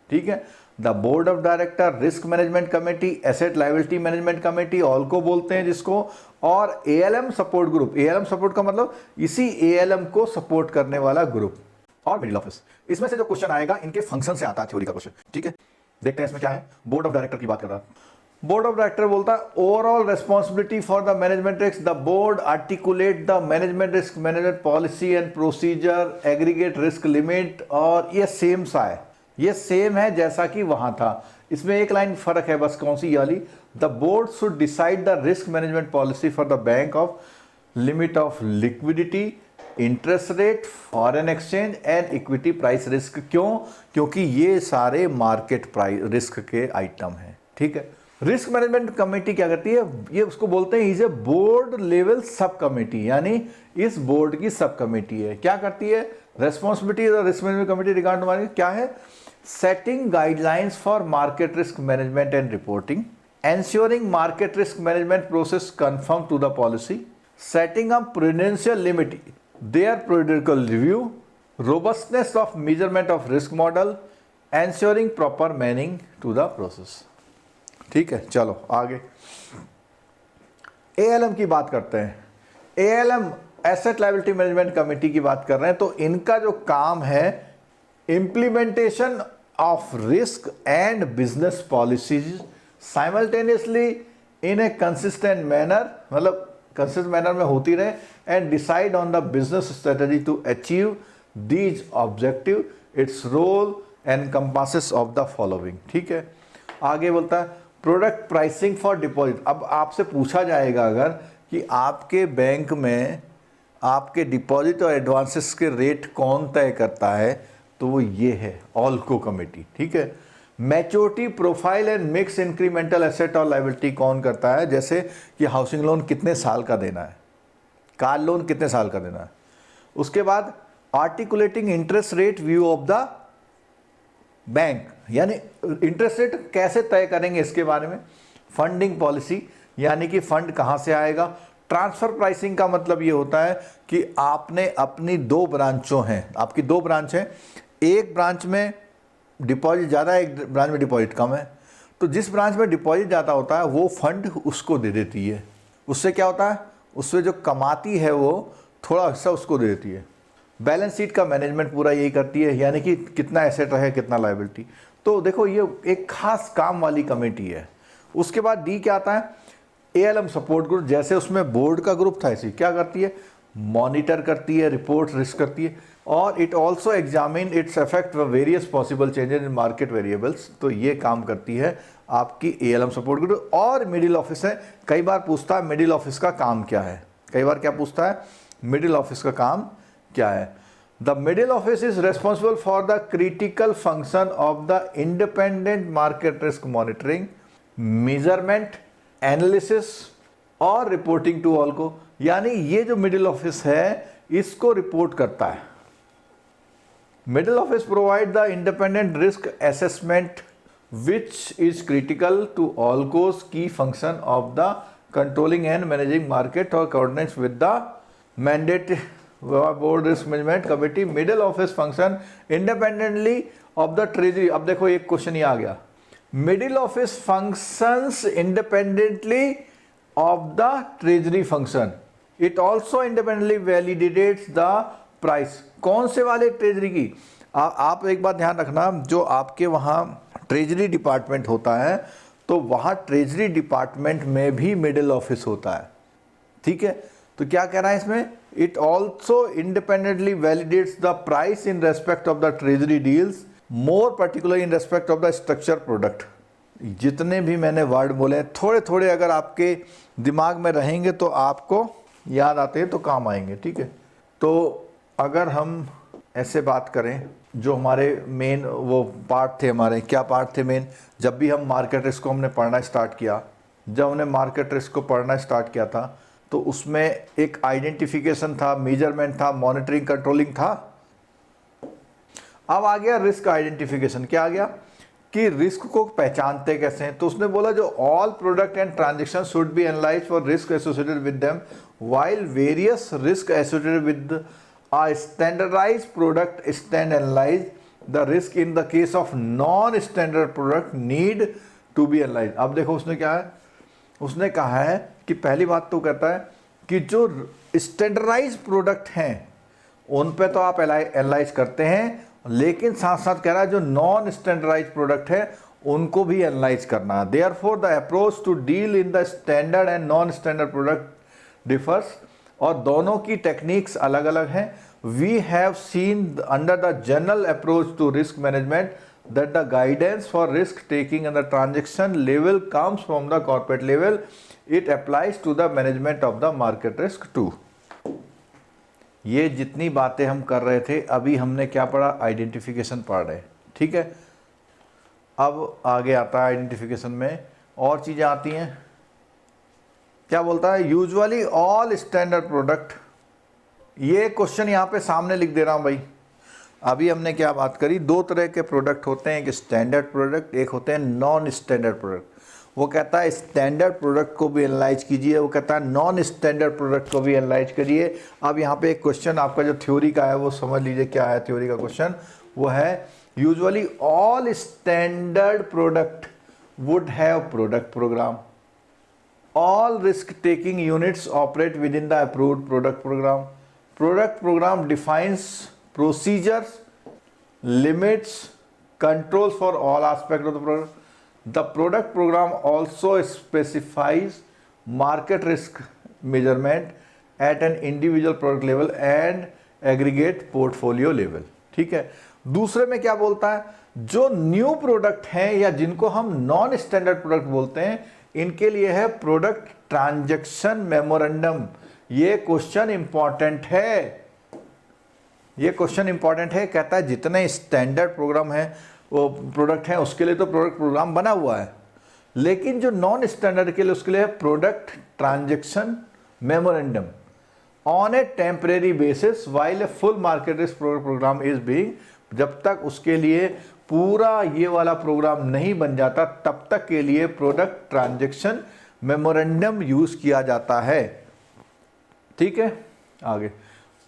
ठीक है, the board of director, risk management committee, asset liability management committee ALCO बोलते हैं जिसको, और ALM support group, ALM support का मतलब इसी एएलएम को सपोर्ट करने वाला ग्रुप, और मिडिल ऑफिस। इसमें से जो क्वेश्चन आएगा इनके फंक्शन से आता है थ्योरी का क्वेश्चन। ठीक है, देखते हैं इसमें क्या है। बोर्ड ऑफ डायरेक्टर की बात कर रहा है। बोर्ड ऑफ डायरेक्टर बोलता है overall responsibility for the management risk, the board articulate the management risk management policy and procedure, aggregate risk limit, और ये सेम सा है, ये सेम है जैसा कि वहां था। इसमें एक लाइन फर्क है बस, कौन सी, ये वाली, the board should decide the risk management policy for the bank of limit of liquidity, interest rate, foreign exchange and equity price risk. क्यों? क्योंकि ये सारे मार्केट प्राइस रिस्क के आइटम हैं, ठीक है। रिस्क मैनेजमेंट कमेटी क्या करती है, ये उसको बोलते हैं is a board level sub committee, यानी इस बोर्ड की सब कमेटी है। क्या करती है? Responsibility of risk management committee regarding market क्या है? Setting guidelines for market risk management and reporting, ensuring market risk management process conform to the policy, setting up prudential limit, their periodical review, robustness of measurement of risk model, ensuring proper manning to the process। ठीक है, चलो आगे ALM की बात करते हैं। ALM asset liability management committee की बात कर रहे हैं। तो इनका जो काम है implementation of risk and business policies simultaneously in a consistent manner, मतलब कंसिस्टेंट मैनर में होती रहे, and decide on the business strategy to achieve these objective, it's role encompasses of the following. ठीक है, आगे बोलता है प्रोडक्ट प्राइसिंग फॉर डिपॉजिट। अब आपसे पूछा जाएगा अगर कि आपके बैंक में आपके डिपॉजिट और एडवांसेस के रेट कौन तय करता है, तो वो ये है ऑल्को कमेटी। ठीक है, maturity profile and mix incremental asset और लायबिलिटी कौन करता है, जैसे कि हाउसिंग लोन कितने साल का देना है, कार लोन कितने साल का देना है। उसके बाद articulating interest rate view of the bank, यानी इंटरेस्ट रेट कैसे तय करेंगे इसके बारे में। फंडिंग पॉलिसी, यानी कि फंड कहां से आएगा। ट्रांसफर प्राइसिंग का मतलब ये होता है कि आपने अपनी दो ब्रांचों हैं, आपकी दो ब्रांच है, एक ब्रांच में डिपॉजिट ज़्यादा है, एक ब्रांच में डिपॉजिट कम है, तो जिस ब्रांच में डिपॉजिट ज़्यादा होता है वो फंड उसको दे देती है। उससे क्या होता है, उससे जो कमाती है वो थोड़ा हिस्सा उसको दे देती है। बैलेंस शीट का मैनेजमेंट पूरा यही करती है, यानी कि कितना एसेट है कितना लायबिलिटी। तो देखो ये एक खास काम वाली कमेटी है। उसके बाद डी क्या आता है, ALM सपोर्ट ग्रुप, जैसे उसमें बोर्ड का ग्रुप था ऐसी क्या करती है, मॉनिटर करती है, रिपोर्ट रिस्क करती है, और it also examine its effect various possible changes in market variables. तो ये काम करती है आपकी ALM सपोर्ट ग्रुप। और मिडिल ऑफिस है, कई बार पूछता है मिडिल ऑफिस का काम क्या है, कई बार क्या पूछता है, मिडिल ऑफिस का काम क्या है। The middle office is responsible for the critical function of the independent market risk monitoring, measurement, analysis और रिपोर्टिंग टू ऑल को, यानी ये जो मिडिल ऑफिस है इसको रिपोर्ट करता है। Middle office provide the independent risk assessment which is critical to ALCO's key function of the controlling and managing market और coordinates with the mandate board risk management committee. Middle office function independently of the treasury. अब देखो एक question ये आ गया, middle office functions independently of the treasury function, it also independently validates the price. कौन से वाले ट्रेजरी की, आप एक बात ध्यान रखना, जो आपके वहाँ ट्रेजरी डिपार्टमेंट होता है तो वहाँ ट्रेजरी डिपार्टमेंट में भी मिडिल ऑफिस होता है। ठीक है, तो क्या कह रहा है इसमें, it also independently validates the price in respect of the treasury deals, more particular in respect of the structure product. जितने भी मैंने वर्ड बोले थोड़े थोड़े अगर आपके दिमाग में रहेंगे तो आपको याद आते हैं तो काम आएंगे। ठीक है, तो अगर हम ऐसे बात करें, जो हमारे मेन वो पार्ट थे, हमारे क्या पार्ट थे मेन, जब भी हम मार्केट रिस्क को हमने पढ़ना स्टार्ट किया, जब हमने मार्केट रिस्क को पढ़ना स्टार्ट किया था तो उसमें एक आइडेंटिफिकेशन था, मेजरमेंट था, मॉनिटरिंग कंट्रोलिंग था। अब आ गया रिस्क आइडेंटिफिकेशन। क्या आ गया कि रिस्क को पहचानते कैसे हैं, तो उसने बोला जो all product and transaction should be analysed for risk associated with them, while various risk associated with a standardized product stand analyze the risk in the case of non standard product need to be analyzed। अब देखो उसने क्या है, उसने कहा है कि पहली बात तो कहता है कि जो स्टैंडर्डाइज प्रोडक्ट हैं उन पे तो आप एनालाइज करते हैं, लेकिन साथ साथ कह रहा है जो नॉन स्टैंडर्डाइज प्रोडक्ट है उनको भी एनालाइज करना है। Therefore the approach to deal in the standard and non standard product differs, और दोनों की टेक्निक्स अलग अलग हैं। We have seen under the general approach to risk management that the guidance for risk taking and the transaction level comes from the corporate level. It applies to the management of the market risk too. ये जितनी बातें हम कर रहे थे अभी हमने क्या पढ़ा, आइडेंटिफिकेशन पढ़ रहे, ठीक है। अब आगे आता है आइडेंटिफिकेशन में और चीज़ें आती हैं। क्या बोलता है, यूजुअली ऑल स्टैंडर्ड प्रोडक्ट, ये क्वेश्चन यहाँ पे सामने लिख दे रहा हूँ भाई। अभी हमने क्या बात करी, दो तरह के प्रोडक्ट होते हैं, एक स्टैंडर्ड प्रोडक्ट, एक होते हैं नॉन स्टैंडर्ड प्रोडक्ट। वो कहता है स्टैंडर्ड प्रोडक्ट को भी एनालाइज कीजिए, वो कहता है नॉन स्टैंडर्ड प्रोडक्ट को भी एनालाइज करिए। अब यहाँ पे एक क्वेश्चन आपका जो थ्योरी का है वो समझ लीजिए क्या है थ्योरी का क्वेश्चन। वो है usually all standard product would have product programme, all risk taking units operate within the approved product programme, product programme defines procedures, limits, controls for all aspects of the product. The product program also specifies market risk measurement at an individual product level and aggregate portfolio level. ठीक है। दूसरे में क्या बोलता है, जो new product हैं या जिनको हम नॉन स्टैंडर्ड प्रोडक्ट बोलते हैं, इनके लिए है प्रोडक्ट ट्रांजैक्शन मेमोरेंडम। ये क्वेश्चन इंपॉर्टेंट है, ये क्वेश्चन इंपॉर्टेंट है। कहता है जितने स्टैंडर्ड प्रोग्राम है वो प्रोडक्ट है उसके लिए तो प्रोडक्ट प्रोग्राम बना हुआ है, लेकिन जो नॉन स्टैंडर्ड के लिए उसके लिए है product transaction memorandum on a temporary basis while a full market risk programme is being, जब तक उसके लिए पूरा ये वाला प्रोग्राम नहीं बन जाता तब तक के लिए प्रोडक्ट ट्रांजैक्शन मेमोरेंडम यूज किया जाता है। ठीक है, आगे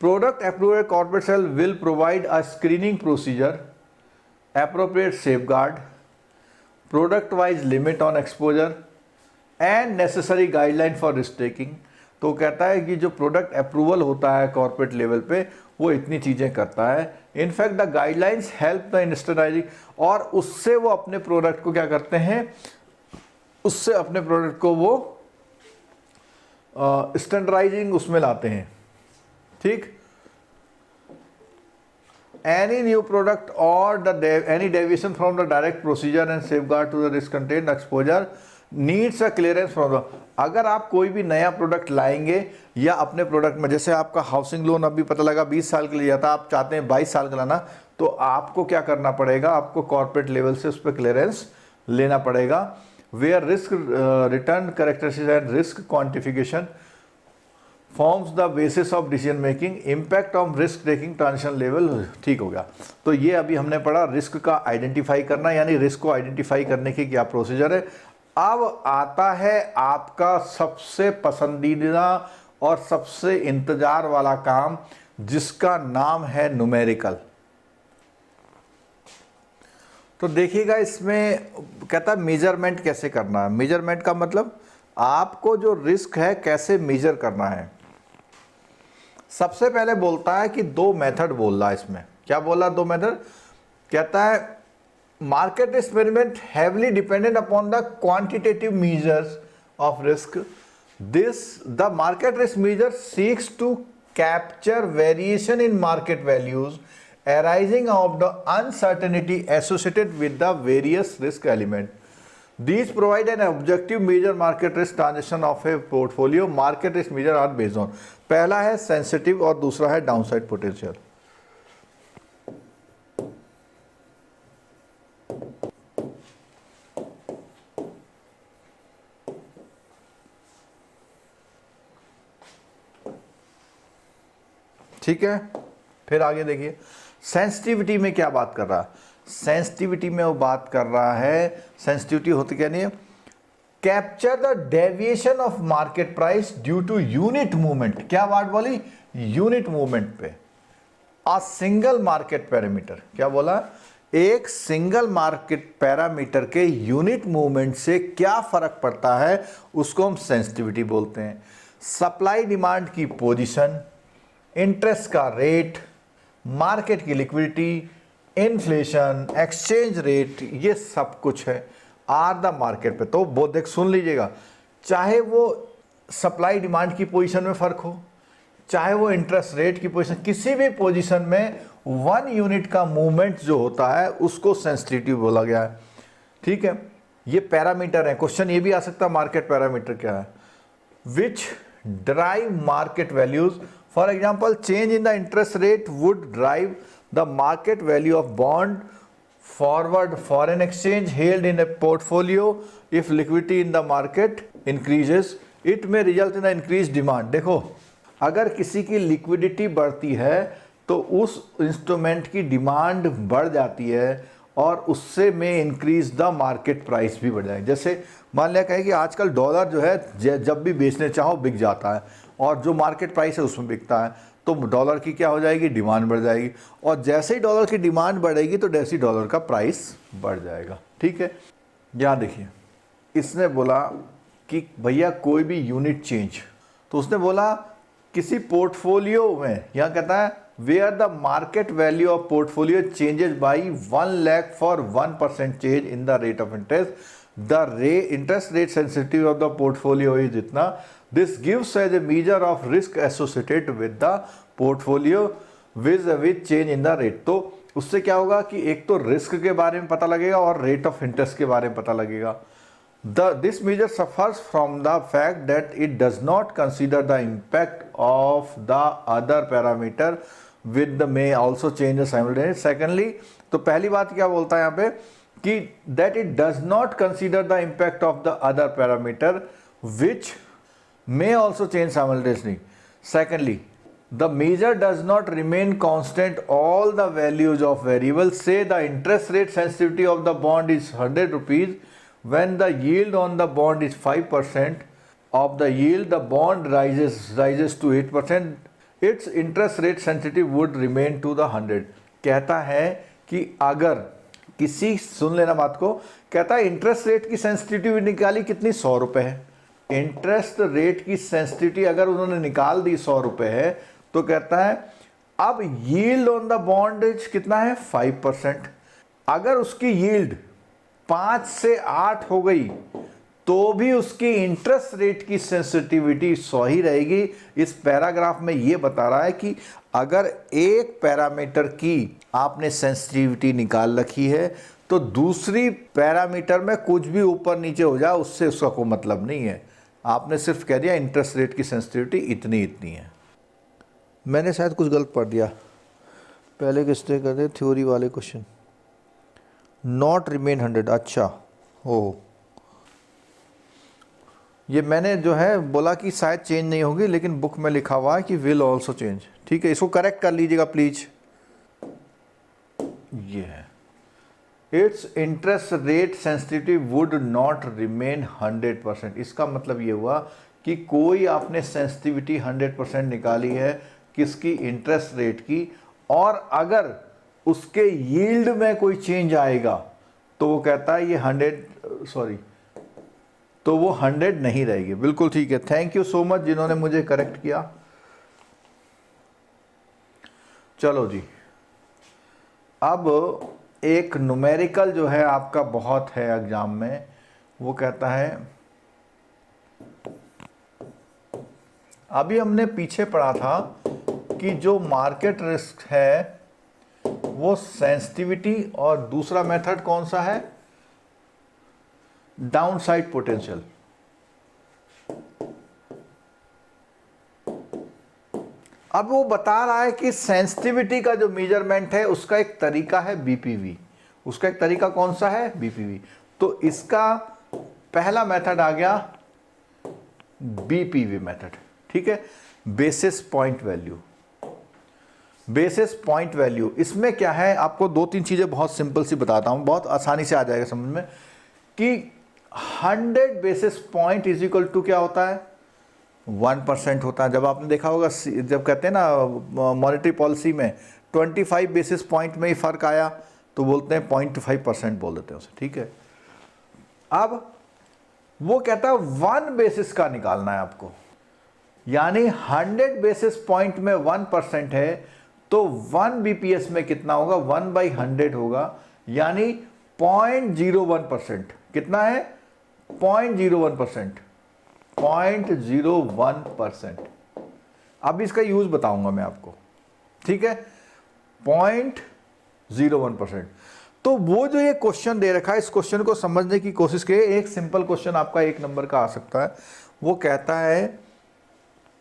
Product approved corporate cell will provide a screening procedure, appropriate safeguard, product-wise limit on exposure, and necessary guideline for risk taking। तो कहता है कि जो प्रोडक्ट अप्रूवल होता है कॉर्पोरेट लेवल पे वो इतनी चीज़ें करता है। In fact the guidelines help the industrialising, और उससे वो अपने प्रोडक्ट को क्या करते हैं, उससे अपने प्रोडक्ट को वो स्टैंडर्डाइजिंग उसमें लाते हैं। ठीक, any new product or any deviation from the direct procedure and safeguard to the risk contained exposure needs a clearance from the, अगर आप कोई भी नया प्रोडक्ट लाएंगे या अपने प्रोडक्ट में, जैसे आपका हाउसिंग लोन अभी पता लगा 20 साल के लिए जाता, आप चाहते हैं 22 साल का लाना, तो आपको क्या करना पड़ेगा, आपको कॉर्पोरेट लेवल से उस पर क्लियरेंस लेना पड़ेगा। Where risk return characteristics and risk quantification forms the basis of decision making, impact of risk taking transition level. ठीक हो गया। तो ये अभी हमने पढ़ा रिस्क का आइडेंटिफाई करना, यानी रिस्क को आइडेंटिफाई करने की क्या प्रोसीजर है। अब आता है आपका सबसे पसंदीदा और सबसे इंतजार वाला काम, जिसका नाम है न्यूमेरिकल। तो देखिएगा इसमें कहता है मेजरमेंट कैसे करना है। मेजरमेंट का मतलब आपको जो रिस्क है कैसे मेजर करना है। सबसे पहले बोलता है कि दो मेथड बोल रहा है इसमें। क्या बोल रहा है, दो मेथड। कहता है market risk management heavily dependent upon the quantitative measures of risk. This the market risk measure seeks to capture variation in market values arising of the uncertainty associated with the various risk element. These provide an objective measure market risk transaction of a portfolio. Market risk measure are based on, पहला है sensitive और दूसरा है downside potential। ठीक है, फिर आगे देखिए सेंसिटिविटी में क्या बात कर रहा है। सेंसिटिविटी में वो बात कर रहा है, सेंसिटिविटी होती क्या नहीं है, capture the deviation of market price due to unit movement. क्या बात बोली, यूनिट मूवमेंट पे। अ सिंगल मार्केट पैरामीटर, क्या बोला, एक सिंगल मार्केट पैरामीटर के यूनिट मूवमेंट से क्या फर्क पड़ता है उसको हम सेंसिटिविटी बोलते हैं। सप्लाई डिमांड की पोजीशन, इंटरेस्ट का रेट, मार्केट की लिक्विडिटी, इन्फ्लेशन, एक्सचेंज रेट, ये सब कुछ है आर द मार्केट पे। तो वो देख सुन लीजिएगा, चाहे वो सप्लाई डिमांड की पोजीशन में फ़र्क हो, चाहे वो इंटरेस्ट रेट की पोजीशन, किसी भी पोजीशन में 1 यूनिट का मूवमेंट जो होता है उसको सेंसिटिविटी बोला गया है। ठीक है, ये पैरामीटर है। क्वेश्चन ये भी आ सकता है मार्केट पैरामीटर क्या है, which drive market values. For example, change in the interest rate would drive the market value of bond forward foreign exchange held in a portfolio. If liquidity in the market increases it में result in the increase demand. देखो, अगर किसी की liquidity बढ़ती है तो उस instrument की डिमांड बढ़ जाती है और उससे में इंक्रीज द मार्केट प्राइस भी बढ़ जाएगी। जैसे मान लिया कहें कि आजकल डॉलर जो है जब भी बेचने चाहो बिक जाता है और जो मार्केट प्राइस है उसमें बिकता है, तो डॉलर की क्या हो जाएगी, डिमांड बढ़ जाएगी, और जैसे ही डॉलर की डिमांड बढ़ेगी तो जैसे ही डॉलर का प्राइस बढ़ जाएगा। ठीक है, यहाँ देखिए, इसने बोला कि भैया कोई भी यूनिट चेंज, तो उसने बोला किसी पोर्टफोलियो में, यहाँ कहता है where the market value of portfolio changes by 1 lakh for 1% change in the rate of interest, the interest rate sensitivity of the portfolio is इतना। This gives as a measure of risk associated with the portfolio with change in the rate. तो उससे क्या होगा कि एक तो risk के बारे में पता लगेगा और रेट ऑफ इंटरेस्ट के बारे में पता लगेगा। This measure suffers from the fact that it does not consider the impact of the other parameter with the may also change simultaneously. Secondly, तो पहली बात क्या बोलता है यहाँ पे कि that it does not consider the impact of the other parameter which may also change simultaneously. Secondly, the measure does not remain constant all the values of variables. Say the interest rate sensitivity of the bond is 100 rupees. When the yield on the bond is 5% of the yield, the bond rises to 8%. Its interest rate sensitivity would remain to the 100. कहता है कि अगर किसी, सुन लेना बात को, कहता है इंटरेस्ट रेट की सेंसिटिविटी निकाली कितनी, 100 रुपये है। इंटरेस्ट रेट की सेंसिटिविटी अगर उन्होंने निकाल दी 100 रुपये है, तो कहता है अब यील्ड ऑन द बॉन्ड कितना है, 5%। अगर उसकी यील्ड 5 से 8 हो गई तो भी उसकी इंटरेस्ट रेट की सेंसिटिविटी 100 ही रहेगी। इस पैराग्राफ में ये बता रहा है कि अगर एक पैरामीटर की आपने सेंसिटिविटी निकाल रखी है तो दूसरी पैरामीटर में कुछ भी ऊपर नीचे हो जाए उससे उसका कोई मतलब नहीं है। आपने सिर्फ कह दिया इंटरेस्ट रेट की सेंसिटिविटी इतनी इतनी है। मैंने शायद कुछ गलत पढ़ दिया, पहले किसने कर दिया थ्योरी वाले क्वेश्चन, नॉट रिमेन 100। अच्छा हो, ये मैंने जो है बोला कि शायद चेंज नहीं होगी, लेकिन बुक में लिखा हुआ है कि विल ऑल्सो चेंज। ठीक है, इसको करेक्ट कर लीजिएगा प्लीज। ये है it's interest rate sensitivity would not remain 100%। इसका मतलब ये हुआ कि कोई आपने सेंसिटिविटी 100% निकाली है किसकी, इंटरेस्ट रेट की, और अगर उसके यील्ड में कोई चेंज आएगा तो वो कहता है ये 100 नहीं रहेगी। बिल्कुल ठीक है, थैंक यू सो मच जिन्होंने मुझे करेक्ट किया। चलो जी, अब एक न्यूमेरिकल जो है आपका बहुत है एग्जाम में, वो कहता है, अभी हमने पीछे पढ़ा था कि जो मार्केट रिस्क है वो सेंसिटिविटी, और दूसरा मेथड कौन सा है, डाउनसाइड पोटेंशियल। अब वो बता रहा है कि सेंसिटिविटी का जो मेजरमेंट है उसका एक तरीका है बीपीवी। उसका एक तरीका कौन सा है, बीपीवी। तो इसका पहला मेथड आ गया बीपीवी मेथड। ठीक है, basis point value. Basis point value, इसमें क्या है, आपको 2-3 चीज़ें बहुत सिंपल सी बताता हूँ, बहुत आसानी से आ जाएगा समझ में, कि 100 basis point is equal to क्या होता है, 1% होता है। जब आपने देखा होगा, जब कहते हैं ना मॉनेटरी पॉलिसी में 25 बेसिस पॉइंट में ही फ़र्क आया तो बोलते हैं 0.5% बोल देते हैं उसे। ठीक है, अब वो कहता है 1 बेसिस का निकालना है आपको, यानी 100 बेसिस पॉइंट में 1% है तो 1 बीपीएस में कितना होगा, 1/100 होगा, यानी 0.01%। कितना है, 0.01%। 0.01%। अब इसका यूज बताऊंगा मैं आपको, ठीक है। 0.01%। तो वो जो ये क्वेश्चन दे रखा है, इस क्वेश्चन को समझने की कोशिश करिए। एक सिंपल क्वेश्चन आपका 1 नंबर का आ सकता है। वो कहता है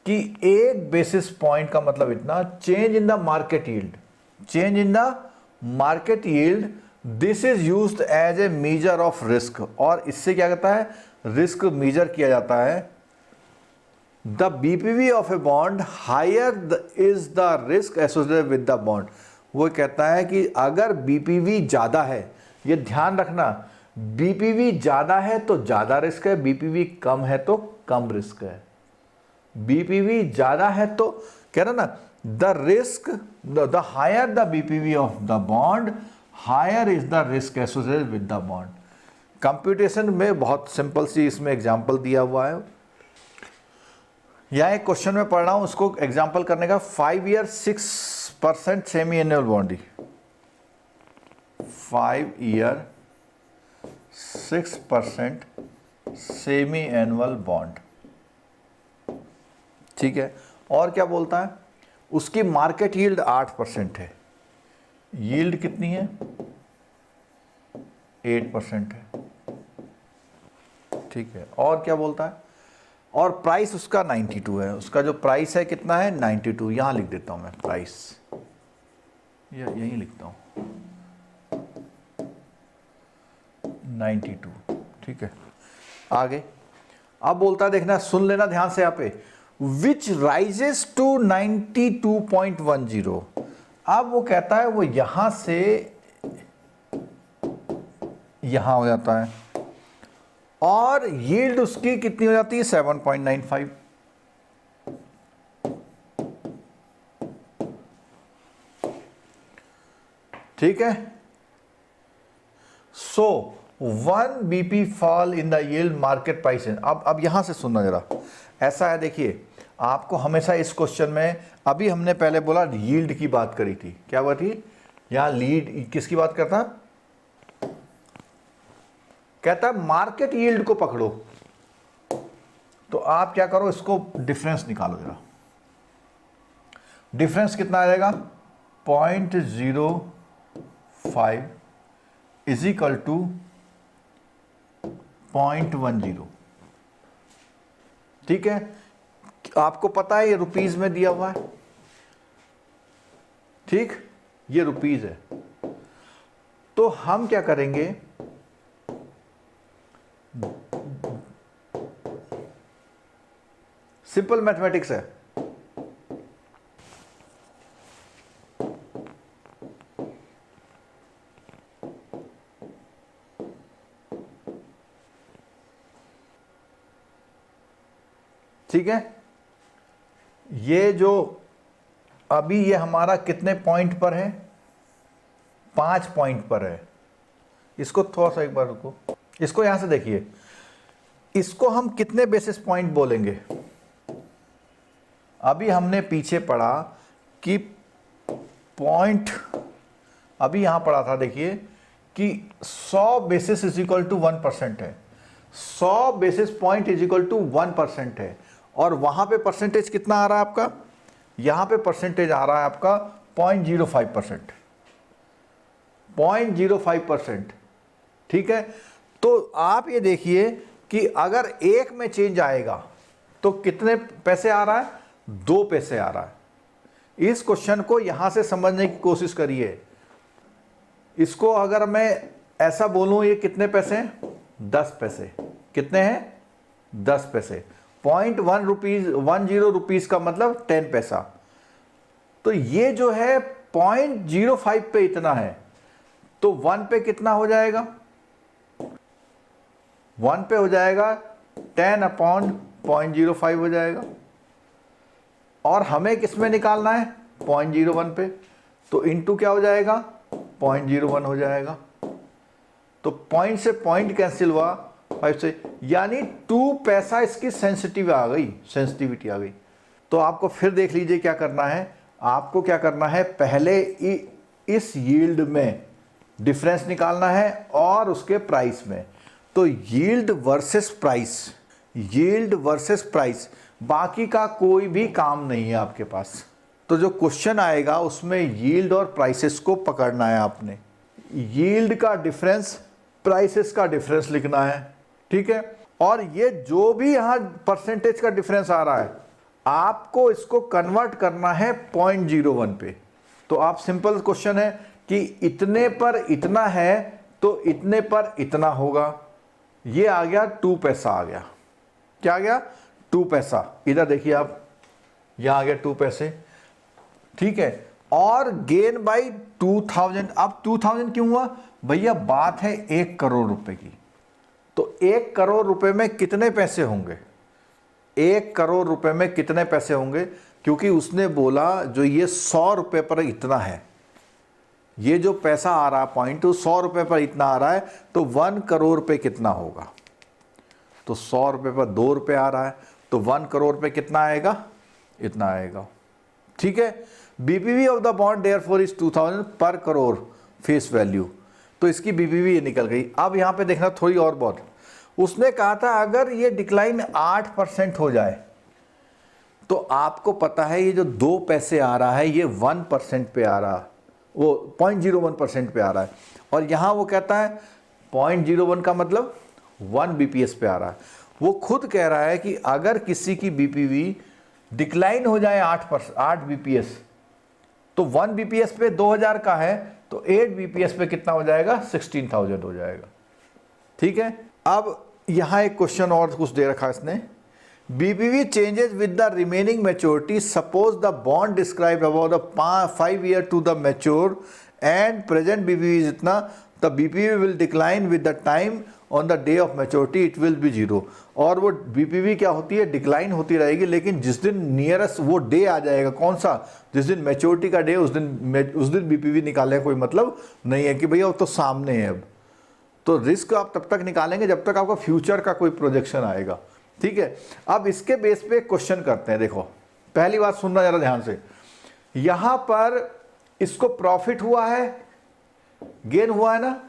कि 1 बेसिस पॉइंट का मतलब इतना, change in the market yield, change in the market yield, this is used as a measure of risk. और इससे क्या कहता है, रिस्क मेजर किया जाता है। The BPV of a bond higher is the risk associated with the bond. वो कहता है कि अगर बीपीवी ज्यादा है, ये ध्यान रखना, बीपीवी ज्यादा है तो ज्यादा रिस्क है, बीपीवी कम है तो कम रिस्क है। बीपीवी ज्यादा है तो कह रहा ना, the risk, the higher the BPV of the bond, higher is the risk associated with the bond. Computation में बहुत सिंपल सी इसमें एग्जांपल दिया हुआ है। यहां एक क्वेश्चन में पढ़ रहा हूं, उसको एग्जांपल करने का। 5 year 6% semi annual bond, 5 year 6% semi annual bond, ठीक है। और क्या बोलता है, उसकी मार्केट यील्ड 8% है। यील्ड कितनी है, 8% है, ठीक है। और क्या बोलता है, और प्राइस उसका 92 है। उसका जो प्राइस है कितना है, 92। यहां लिख देता हूं मैं प्राइस, यहीं लिखता हूं 92, ठीक है। आगे अब बोलता है, देखना, सुन लेना ध्यान से यहाँ पे, विच राइजेस टू 92.10। अब वो कहता है वो यहां से यहां हो जाता है, और यील्ड उसकी कितनी हो जाती है, 7.95। ठीक है। सो 1 BP fall in the yield market price. अब यहां से सुनना जरा, ऐसा है, देखिए आपको हमेशा इस क्वेश्चन में, अभी हमने पहले बोला यील्ड की बात करी थी, क्या बात थी, यहां लीड किसकी बात करता, कहता है मार्केट यील्ड को पकड़ो। तो आप क्या करो, इसको डिफरेंस निकालो जरा। डिफरेंस कितना आ जाएगा, 0.05 इज इक्वल टू 0.10, ठीक है। आपको पता है ये रुपीज में दिया हुआ है, ठीक, ये रुपीज है। तो हम क्या करेंगे, सिंपल मैथमेटिक्स है। ठीक है, ये जो अभी ये हमारा कितने पॉइंट पर है, 5 पॉइंट पर है। इसको थोड़ा सा एक बार रुको, इसको यहां से देखिए, इसको हम कितने बेसिस पॉइंट बोलेंगे। अभी हमने पीछे पढ़ा कि पॉइंट, अभी यहां पढ़ा था, देखिए कि 100 बेसिस इज इक्वल टू 1% है, 100 basis point is equal to 1% है। और वहां पे परसेंटेज कितना आ रहा है आपका, यहां पे परसेंटेज आ रहा है आपका 0.05%, 0.05%, ठीक है। तो आप ये देखिए कि अगर 1 में चेंज आएगा तो कितने पैसे आ रहा है, 2 पैसे आ रहा है। इस क्वेश्चन को यहां से समझने की कोशिश करिए। इसको अगर मैं ऐसा बोलूं, ये कितने पैसे हैं, 10 पैसे, कितने हैं, 10 पैसे। 0.10 रुपीज का मतलब 10 पैसा। तो ये जो है 0.05 पे इतना है, तो 1 पे कितना हो जाएगा, 1 पे हो जाएगा 10/0.05 हो जाएगा। और हमें किस में निकालना है, 0.01 पे, तो इनटू क्या हो जाएगा, 0.01 हो जाएगा। तो पॉइंट से पॉइंट कैंसिल हुआ 5 से, यानी 2 पैसा इसकी सेंसिटिविटी आ गई। तो आपको फिर देख लीजिए क्या करना है, आपको क्या करना है, पहले इस यील्ड में डिफरेंस निकालना है और उसके प्राइस में। तो yield versus price, yield versus price, बाकी का कोई भी काम नहीं है आपके पास। तो जो क्वेश्चन आएगा उसमें यील्ड और प्राइसेस को पकड़ना है आपने, यील्ड का डिफरेंस प्राइसेस का डिफरेंस लिखना है, ठीक है। और ये जो भी यहाँ परसेंटेज का डिफरेंस आ रहा है आपको इसको कन्वर्ट करना है 0.01 पे। तो आप सिंपल क्वेश्चन है कि इतने पर इतना है तो इतने पर इतना होगा, ये आ गया 2 पैसा आ गया। क्या आ गया? 2 पैसा। इधर देखिए आप, यहां आ गया 2 पैसे, ठीक है। और गेन बाई 2000, अब 2000 क्यों हुआ भैया? बात है 1 करोड़ रुपए की। तो 1 करोड़ रुपए में कितने पैसे होंगे? 1 करोड़ रुपए में कितने पैसे होंगे? क्योंकि उसने बोला जो ये 100 रुपए पर इतना है, ये जो पैसा आ रहा पॉइंट 100 रुपए पर इतना आ रहा है, तो 1 करोड़ पे कितना होगा? तो 100 रुपए पर 2 रुपए आ रहा है, तो 1 करोड़ पे कितना आएगा? इतना आएगा, ठीक है। BPV of the bond therefore is 2000 पर करोड़ फेस वैल्यू। तो इसकी बीपीवी निकल गई। अब यहां पे देखना थोड़ी और बहुत, उसने कहा था अगर ये डिक्लाइन 8% हो जाए, तो आपको पता है ये जो 2 पैसे आ रहा है ये 1% पे आ रहा, वो 0.01% पे आ रहा है। और यहां वो कहता है 0.01 का मतलब 1 बीपीएस पे आ रहा है। वो खुद कह रहा है कि अगर किसी की बीपीवी डिक्लाइन हो जाए 8 बीपीएस, तो 1 बीपीएस पे 2000 का है, तो 8 बीपीएस पे कितना हो जाएगा? 16000 हो जाएगा, ठीक है। अब यहां एक क्वेश्चन और कुछ दे रखा है इसने, BPV changes with the remaining maturity, suppose the bond describe about the 5 year to the mature and present BPV is इतना, the BPV will decline with the time on the day of maturity it will be 0। और वो बीपीवी क्या होती है? Decline होती रहेगी, लेकिन जिस दिन नियरेस्ट वो डे आ जाएगा, कौन सा? जिस दिन मैच्योरिटी का डे, उस दिन बीपीवी निकालने का कोई मतलब नहीं है कि भैया वो तो सामने है। अब तो रिस्क आप तब तक निकालेंगे जब तक आपका फ्यूचर का कोई प्रोजेक्शन आएगा, ठीक है। अब इसके बेस पे क्वेश्चन करते हैं। देखो पहली बात सुनना जरा ध्यान से, यहां पर इसको प्रॉफिट हुआ है, गेन हुआ है ना?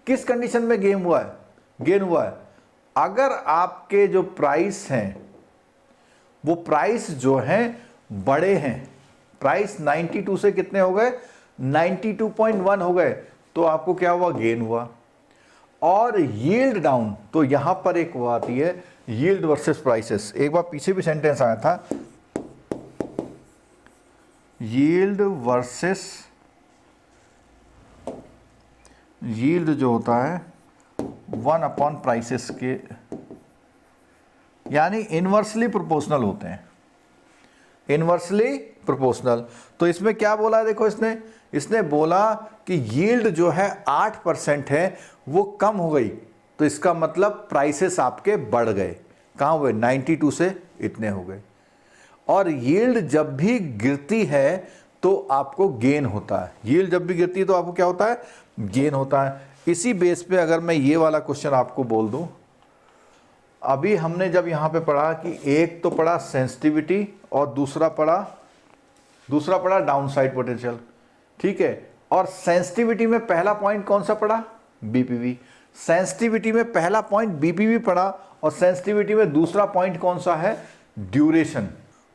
किस कंडीशन में गेन हुआ है? गेन हुआ है अगर आपके जो प्राइस हैं वो प्राइस जो हैं बड़े हैं, प्राइस 92 से कितने हो गए? 92.1 हो गए, तो आपको क्या हुआ? गेन हुआ। और यील्ड डाउन, तो यहां पर एक वो आती है यील्ड वर्सेस प्राइसेस। एक बार पीछे भी सेंटेंस आया था, यील्ड वर्सेस, यील्ड जो होता है 1 प्राइसेस के, यानी इनवर्सली प्रोपोर्शनल होते हैं, इनवर्सली प्रोपोर्शनल। तो इसमें क्या बोला है? देखो इसने बोला कि यील्ड जो है 8% है वो कम हो गई, तो इसका मतलब प्राइसेस आपके बढ़ गए। कहाँ हुए? 92 से इतने हो गए। और यील्ड जब भी गिरती है तो आपको गेन होता है, यील्ड जब भी गिरती है तो आपको क्या होता है? गेन होता है। इसी बेस पे अगर मैं ये वाला क्वेश्चन आपको बोल दूं, अभी हमने जब यहां पे पढ़ा कि एक तो पढ़ा सेंसिटिविटी और दूसरा पढ़ा डाउन साइड पोटेंशियल, ठीक है। और सेंसिटिविटी में पहला पॉइंट कौन सा पढ़ा? बीपीवी। सेंसिटिविटी में पहला पॉइंट बीपीवी पढ़ा, और सेंसिटिविटी में दूसरा पॉइंट कौन सा है? ड्यूरेशन।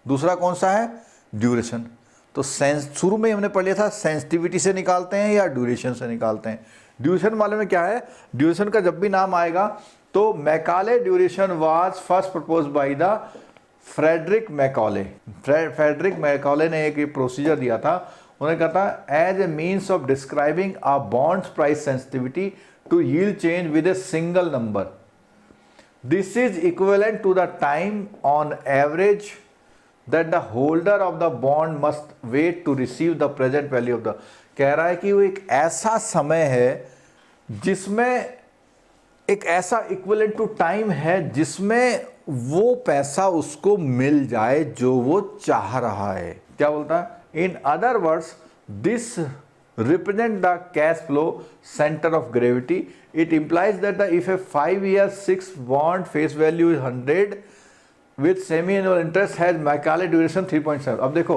दूसरा कौन सा है? ड्यूरेशन। तो शुरू में हमने पढ़ लिया था सेंसिटिविटी से निकालते हैं या ड्यूरेशन से निकालते हैं। ड्यूरेशन वाले में क्या है? ड्यूरेशन का जब भी नाम आएगा तो Macaulay duration was first propose by the Frederick Macaulay. Frederick Macaulay ने एक प्रोसीजर दिया था, उन्होंने कहा था as a means of describing a bond's price sensitivity to yield change with a single number, this is equivalent to the time on average that the holder of the bond must wait to receive the present value of the, कह रहा है कि वो एक ऐसा समय है जिसमें एक ऐसा इक्विवेलेंट टू टाइम है जिसमें वो पैसा उसको मिल जाए जो वो चाह रहा है। क्या बोलता है? In other words this represent the cash flow center of gravity. It implies that if a 5-year 6 bond face value is 100 with semi-annual interest has Macaulay duration 3.7। अब देखो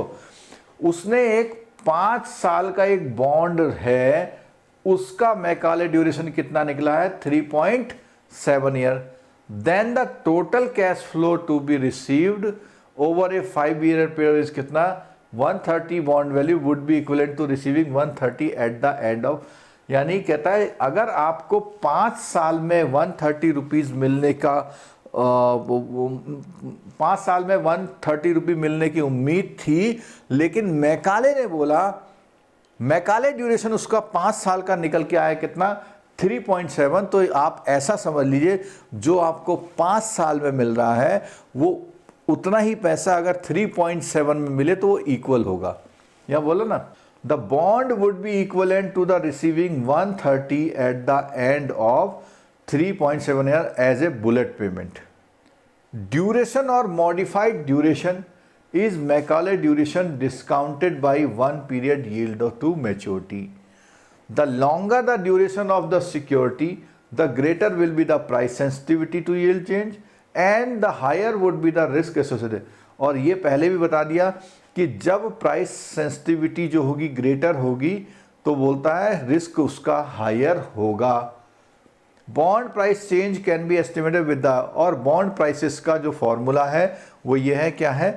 उसने एक 5 साल का एक बॉन्ड है, उसका मैकाले ड्यूरेशन कितना निकला है? 3.7 year. Then the total cash flow to be received over a 5 year period is कितना 130 bond value would be equivalent to receiving 130 at the end of, यानी कहता है अगर आपको 5 साल में 130 रुपीज़ मिलने का 5 साल में 130 रुपये मिलने की उम्मीद थी, लेकिन मैकाले ने बोला, मैकाले ड्यूरेशन उसका 5 साल का निकल के आया कितना 3.7, तो आप ऐसा समझ लीजिए जो आपको 5 साल में मिल रहा है वो उतना ही पैसा अगर 3.7 में मिले तो वो इक्वल होगा। या बोलो ना, the bond would be equivalent to the receiving 130 at the end of 3.7 year as a bullet payment. Duration और modified duration is Macaulay duration discounted by 1 period yield to maturity. The longer the duration of the security, the greater will be the price sensitivity to yield change and the higher would be the risk associated. और ये पहले भी बता दिया कि जब price sensitivity जो होगी ग्रेटर होगी तो बोलता है रिस्क उसका हायर होगा। Bond price change can be estimated with the, और बॉन्ड प्राइसेस का जो फॉर्मूला है वो ये है, क्या है,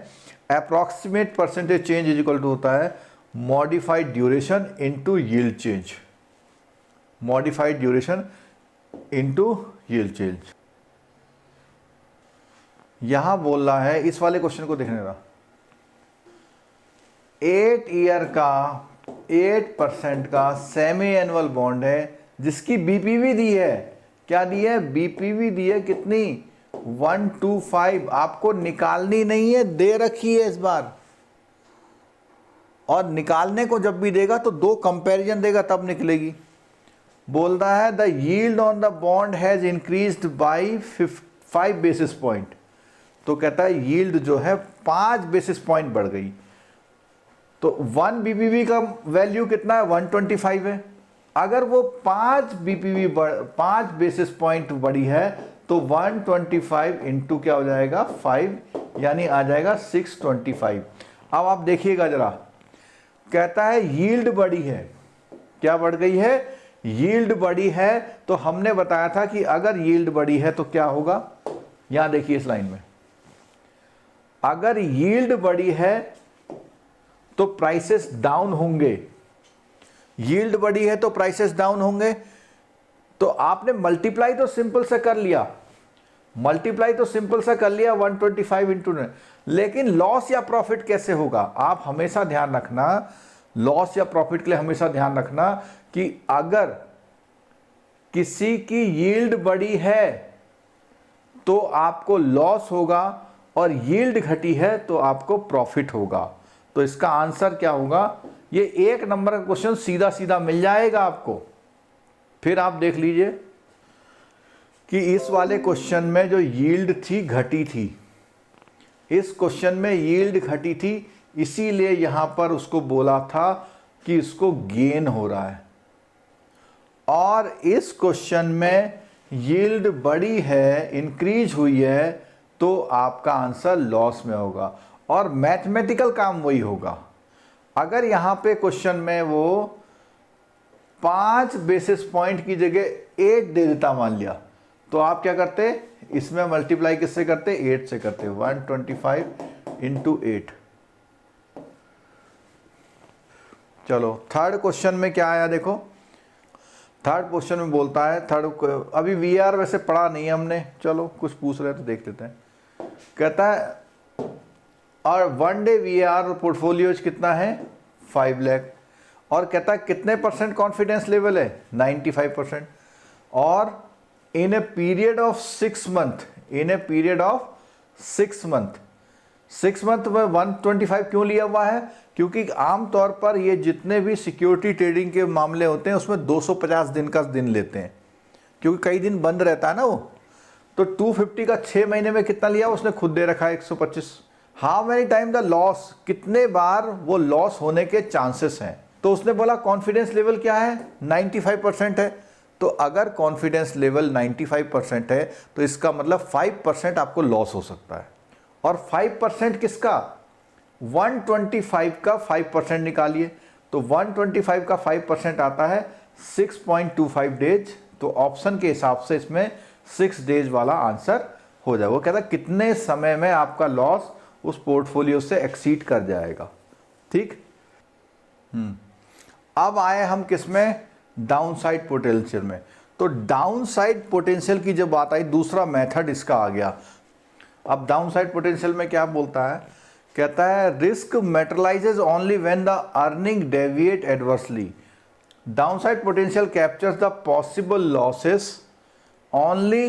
approximate percentage change is equal to होता है modified duration into yield change, modified duration into yield change. यहां बोल रहा है, इस वाले क्वेश्चन को देखने का, 8 ईयर का 8% का सेमी एनुअल बॉन्ड है जिसकी बीपीवी दी है, क्या दी है, बीपीवी दी है कितनी 125, आपको निकालनी नहीं है, दे रखी है इस बार, और निकालने को जब भी देगा तो 2 कंपैरिजन देगा तब निकलेगी। बोल रहा है the yield on the bond has increased by 5 basis point, तो कहता है यील्ड जो है 5 बेसिस पॉइंट बढ़ गई, तो 1 बीपीवी का वैल्यू कितना है 125 है, अगर वो 5 बीपीवी 5 बेसिस पॉइंट बढ़ी है तो 125 इंटू क्या हो जाएगा 5, यानी आ जाएगा 625। अब आप देखिएगा जरा, कहता है यील्ड बढ़ी है, क्या बढ़ गई है, यील्ड बढ़ी है, तो हमने बताया था कि अगर यील्ड बढ़ी है तो क्या होगा, यहां देखिए इस लाइन में, अगर यील्ड बढ़ी है तो प्राइसेस डाउन होंगे, यील्ड बढ़ी है तो प्राइसेस डाउन होंगे, तो आपने मल्टीप्लाई तो सिंपल से कर लिया, मल्टीप्लाई तो सिंपल से कर लिया 125 इंटू, लेकिन लॉस या प्रॉफिट कैसे होगा, आप हमेशा ध्यान रखना, लॉस या प्रॉफिट के लिए हमेशा ध्यान रखना कि अगर किसी की यील्ड बढ़ी है तो आपको लॉस होगा और यील्ड घटी है तो आपको प्रॉफिट होगा। तो इसका आंसर क्या होगा, ये 1 नंबर का क्वेश्चन सीधा सीधा मिल जाएगा आपको। फिर आप देख लीजिए कि इस वाले क्वेश्चन में जो यील्ड थी घटी थी, इस क्वेश्चन में यील्ड घटी थी, इसीलिए यहां पर उसको बोला था कि इसको गेन हो रहा है, और इस क्वेश्चन में यील्ड बढ़ी है, इंक्रीज हुई है, तो आपका आंसर लॉस में होगा, और मैथमेटिकल काम वही होगा। अगर यहां पे क्वेश्चन में वो 5 बेसिस पॉइंट की जगह 8 दे देता मान लिया, तो आप क्या करते, इसमें मल्टीप्लाई किससे करते, 8 से करते, 125 इंटू 8। चलो थर्ड क्वेश्चन में क्या आया देखो, थर्ड क्वेश्चन में बोलता है, अभी वीआर वैसे पढ़ा नहीं है हमने, चलो कुछ पूछ रहे हैं तो देख लेते हैं। कहता है और 1 डे वीआर पोर्टफोलियोज कितना है 5 लाख, और कहता है कितने परसेंट कॉन्फिडेंस लेवल है 95%, और in a period of 6 month, in a period of 6 month, 6 month में 125 क्यों लिया हुआ है, क्योंकि आमतौर पर ये जितने भी सिक्योरिटी ट्रेडिंग के मामले होते हैं उसमें 250 दिन का दिन लेते हैं, क्योंकि कई दिन बंद रहता है ना वो, तो 250 का 6 महीने में कितना लिया उसने खुद दे रखा है 125। How many time the loss, कितने बार वो लॉस होने के चांसेस हैं, तो उसने बोला कॉन्फिडेंस लेवल क्या है 95% है, तो अगर कॉन्फिडेंस लेवल 95% है तो इसका मतलब 5% आपको लॉस हो सकता है, और 5% किसका, 125 का 5% निकालिए, तो 125 का 5% आता है 6.25 डेज, तो ऑप्शन के हिसाब से इसमें 6 डेज वाला आंसर हो जाए। वो कहता है कितने समय में आपका लॉस उस पोर्टफोलियो से एक्सीड कर जाएगा। ठीक। अब आए हम किसमें, डाउनसाइड पोटेंशियल में। तो डाउनसाइड पोटेंशियल की जब बात आई, दूसरा मेथड इसका आ गया। अब डाउनसाइड पोटेंशियल में क्या बोलता है, कहता है risk materialises only when the earning deviate adversely. Downside potential captures the possible losses only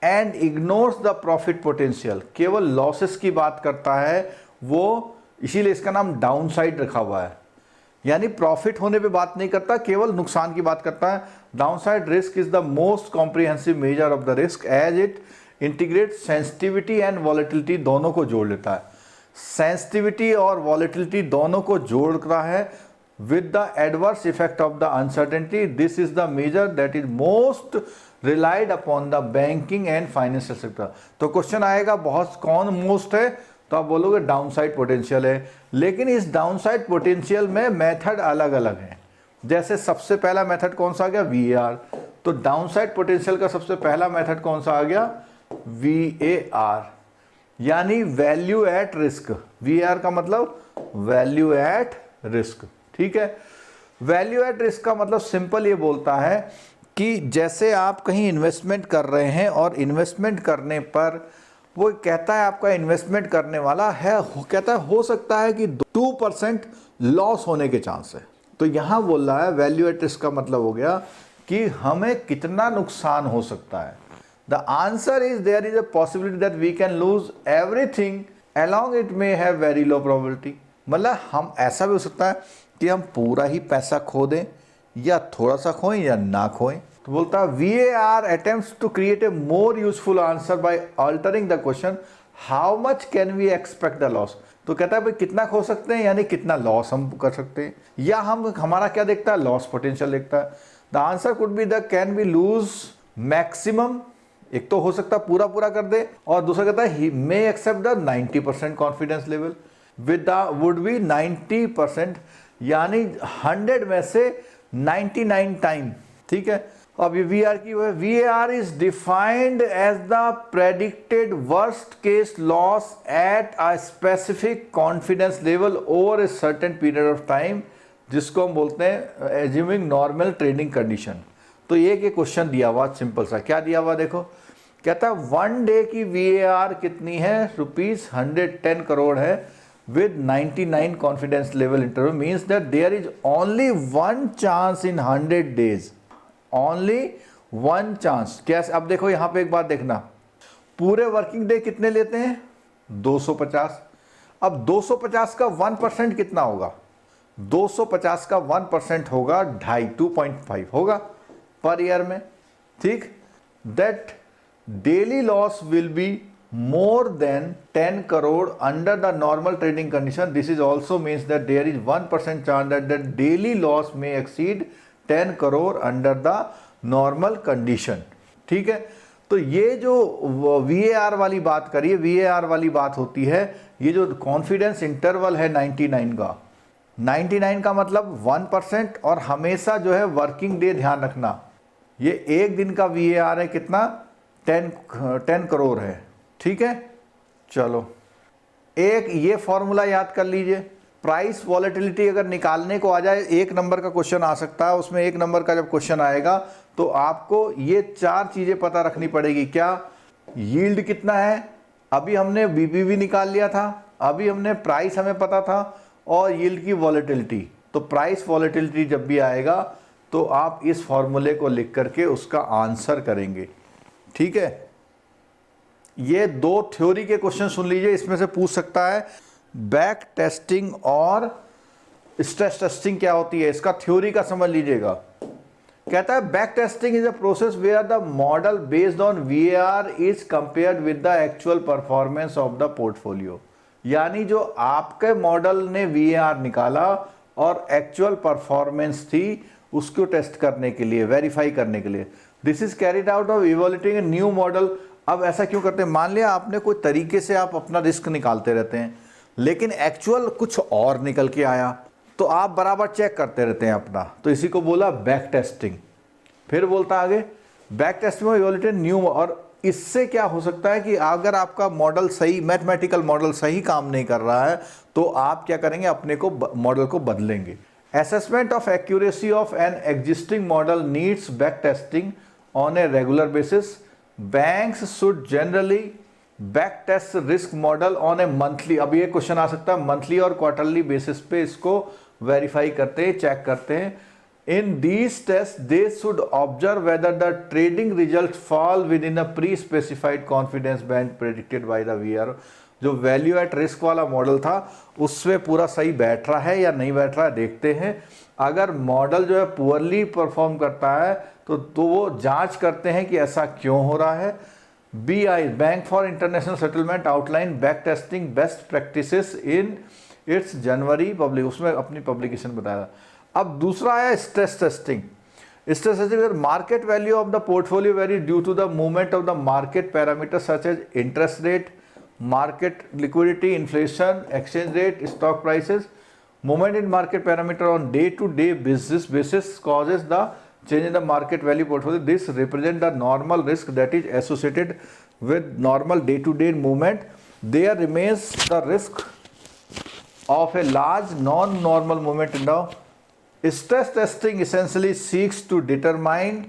and ignores the profit potential. केवल लॉसेस की बात करता है वो, इसीलिए इसका नाम डाउनसाइड रखा हुआ है। यानी प्रॉफिट होने पे बात नहीं करता, केवल नुकसान की बात करता है। Downside risk is the most comprehensive measure of the risk as it integrate sensitivity and volatility, दोनों को जोड़ लेता है। सेंसिटिविटी और वॉलेटिलिटी दोनों को जोड़ रहा है with the adverse effect of the uncertainty. This is the measure that is most relied upon the banking and financial sector. तो क्वेश्चन आएगा बहुत कौन मोस्ट है, तो आप बोलोगे डाउनसाइड पोटेंशियल है। लेकिन इस डाउनसाइड पोटेंशियल में मेथड अलग अलग हैं। जैसे सबसे पहला मेथड कौन सा आ गया, VAR। तो डाउनसाइड पोटेंशियल का सबसे पहला मेथड कौन सा आ गया, VAR, यानी वैल्यू एट रिस्क। VAR का मतलब वैल्यू एट रिस्क। ठीक है, वैल्यू एट रिस्क का मतलब सिंपल ये बोलता है कि जैसे आप कहीं इन्वेस्टमेंट कर रहे हैं और इन्वेस्टमेंट करने पर वो कहता है आपका इन्वेस्टमेंट करने वाला है, कहता है हो सकता है कि 2% लॉस होने के चांस है। तो यहां बोल रहा है वैल्यू एट रिस्क का मतलब हो गया कि हमें कितना नुकसान हो सकता है। The answer is there is a possibility that we can lose everything along it may have very low probability. मतलब हम ऐसा भी हो सकता है कि हम पूरा ही पैसा खो दें या थोड़ा सा खोएं या ना खोएं। तो बोलता है VAR attempts to create a more useful answer by altering the question how much can we expect the loss। तो कहता है भाई कितना खो सकते हैं, यानी कितना लॉस हम कर सकते हैं, या हम हमारा क्या देखता है, लॉस पोटेंशियल देखता है। The answer could be the can be lose maximum, एक तो हो सकता है पूरा पूरा कर दे, और दूसरा कहता है may accept the 90% confidence level with the would be 90%, यानी 100 में से 99 टाइम। ठीक है, अब ये VAR की है, VAR is defined as the predicted worst case loss at a specific confidence level over a certain period of time, जिसको हम बोलते हैं एज्यूमिंग नॉर्मल ट्रेडिंग कंडीशन। तो ये क्वेश्चन दिया हुआ सिंपल सा, क्या दिया हुआ देखो, कहता है 1 डे की VAR कितनी है, ₹110 करोड़ है with 99 confidence level interval, means that there is only one chance in 100 days, only one chance। कैसे, अब देखो यहां पे एक बात देखना, पूरे वर्किंग डे कितने लेते हैं, 250। अब 250 का 1% कितना होगा, 250 का 1% होगा 2.5 होगा पर ईयर में। ठीक, that daily loss will be more than 10 crore under the normal trading condition. This is also means that there is 1% chance that the daily loss may exceed 10 crore under the normal condition। ठीक है, तो ये जो VAR वाली बात करिए, VAR वाली बात होती है, ये जो कॉन्फिडेंस इंटरवल है 99 का, 99 का मतलब 1%, और हमेशा जो है वर्किंग डे ध्यान रखना, ये एक दिन का VAR है कितना, 10 करोड़ है। ठीक है, चलो एक ये फॉर्मूला याद कर लीजिए, प्राइस वॉलेटिलिटी अगर निकालने को आ जाए, 1 नंबर का क्वेश्चन आ सकता है, उसमें 1 नंबर का जब क्वेश्चन आएगा तो आपको ये 4 चीजें पता रखनी पड़ेगी। क्या, यील्ड कितना है, अभी हमने BPV निकाल लिया था, अभी हमने प्राइस हमें पता था, और यील्ड की वॉलेटिलिटी। तो प्राइस वॉलेटिलिटी जब भी आएगा तो आप इस फॉर्मूले को लिख करके उसका आंसर करेंगे। ठीक है, ये 2 थ्योरी के क्वेश्चन सुन लीजिए, इसमें से पूछ सकता है बैक टेस्टिंग और स्ट्रेस टेस्टिंग क्या होती है, इसका थ्योरी का समझ लीजिएगा। कहता है back testing is a process where the model based on VAR is compared with the actual performance of the portfolio. यानी जो आपके मॉडल ने VAR निकाला और एक्चुअल परफॉर्मेंस थी, उसको टेस्ट करने के लिए, वेरीफाई करने के लिए। This is carried out of evaluating a new model. अब ऐसा क्यों करते हैं, मान लिया आपने कोई तरीके से आप अपना रिस्क निकालते रहते हैं, लेकिन एक्चुअल कुछ और निकल के आया, तो आप बराबर चेक करते रहते हैं अपना, तो इसी को बोला बैक टेस्टिंग। फिर बोलता आगे बैक टेस्टिंग में इवैल्यूएट न्यू, और इससे क्या हो सकता है कि अगर आपका मॉडल सही, मैथमेटिकल मॉडल सही काम नहीं कर रहा है तो आप क्या करेंगे, अपने को मॉडल को बदलेंगे। Assessment of accuracy of an existing model needs back testing on a regular basis. Banks should generally back test risk model on a monthly, अब ये क्वेश्चन आ सकता है, मंथली और क्वार्टरली बेसिस पे इसको वेरीफाई करते हैं, चेक करते हैं। In these tests, they should observe whether the trading results fall within a pre-specified confidence band predicted by the VRO। जो वैल्यू एट रिस्क वाला मॉडल था उसमें पूरा सही बैठ रहा है या नहीं बैठ रहा है देखते हैं। अगर मॉडल जो है पुअरली परफॉर्म करता है तो वो जांच करते हैं कि ऐसा क्यों हो रहा है। BI bank for international settlement outline back testing best practices in its January public, उसमें अपनी पब्लिकेशन बताया। अब दूसरा आया stress testing. Stress testing, market value of the portfolio vary due to the movement of the market parameter such as interest rate, market liquidity, inflation, exchange rate, stock prices. Movement in market parameter on day to day basis causes the change in the market value portfolio. This represent the normal risk that is associated with normal day-to-day movement. There remains the risk of a large non-normal movement in the stress testing. Essentially seeks to determine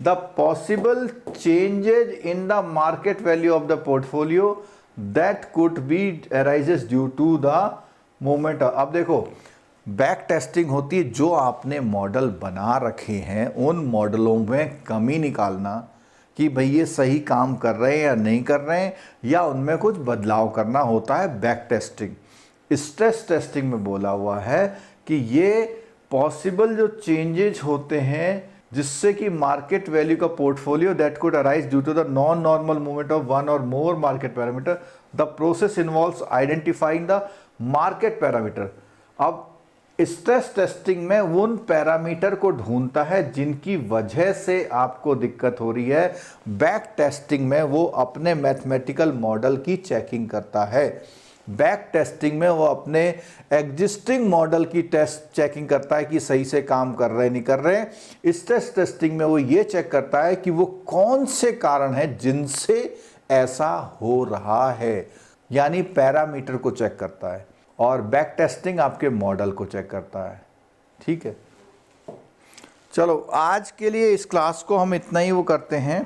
the possible changes in the market value of the portfolio that could be arises due to the movement. अब देखो back testing होती है, जो आपने model बना रखे हैं उन मॉडलों में कमी निकालना कि भाई ये सही काम कर रहे हैं या नहीं कर रहे हैं, या उनमें कुछ बदलाव करना होता है बैक टेस्टिंग। स्ट्रेस टेस्टिंग में बोला हुआ है कि ये पॉसिबल जो चेंजेज होते हैं जिससे कि मार्केट वैल्यू का portfolio that could arise due to the non normal movement of one or more market parameter, the process involves identifying the market parameter. अब स्ट्रेस टेस्टिंग में उन पैरामीटर को ढूंढता है जिनकी वजह से आपको दिक्कत हो रही है। बैक टेस्टिंग में वो अपने मैथमेटिकल मॉडल की चेकिंग करता है। बैक टेस्टिंग में वो अपने एग्जिस्टिंग मॉडल की टेस्ट चेकिंग करता है कि सही से काम कर रहे नहीं कर रहे। स्ट्रेस टेस्टिंग में वो ये चेक करता है कि वो कौन से कारण हैं जिनसे ऐसा हो रहा है, यानी पैरामीटर को चेक करता है। और बैक टेस्टिंग आपके मॉडल को चेक करता है। ठीक है, चलो आज के लिए इस क्लास को हम इतना ही वो करते हैं।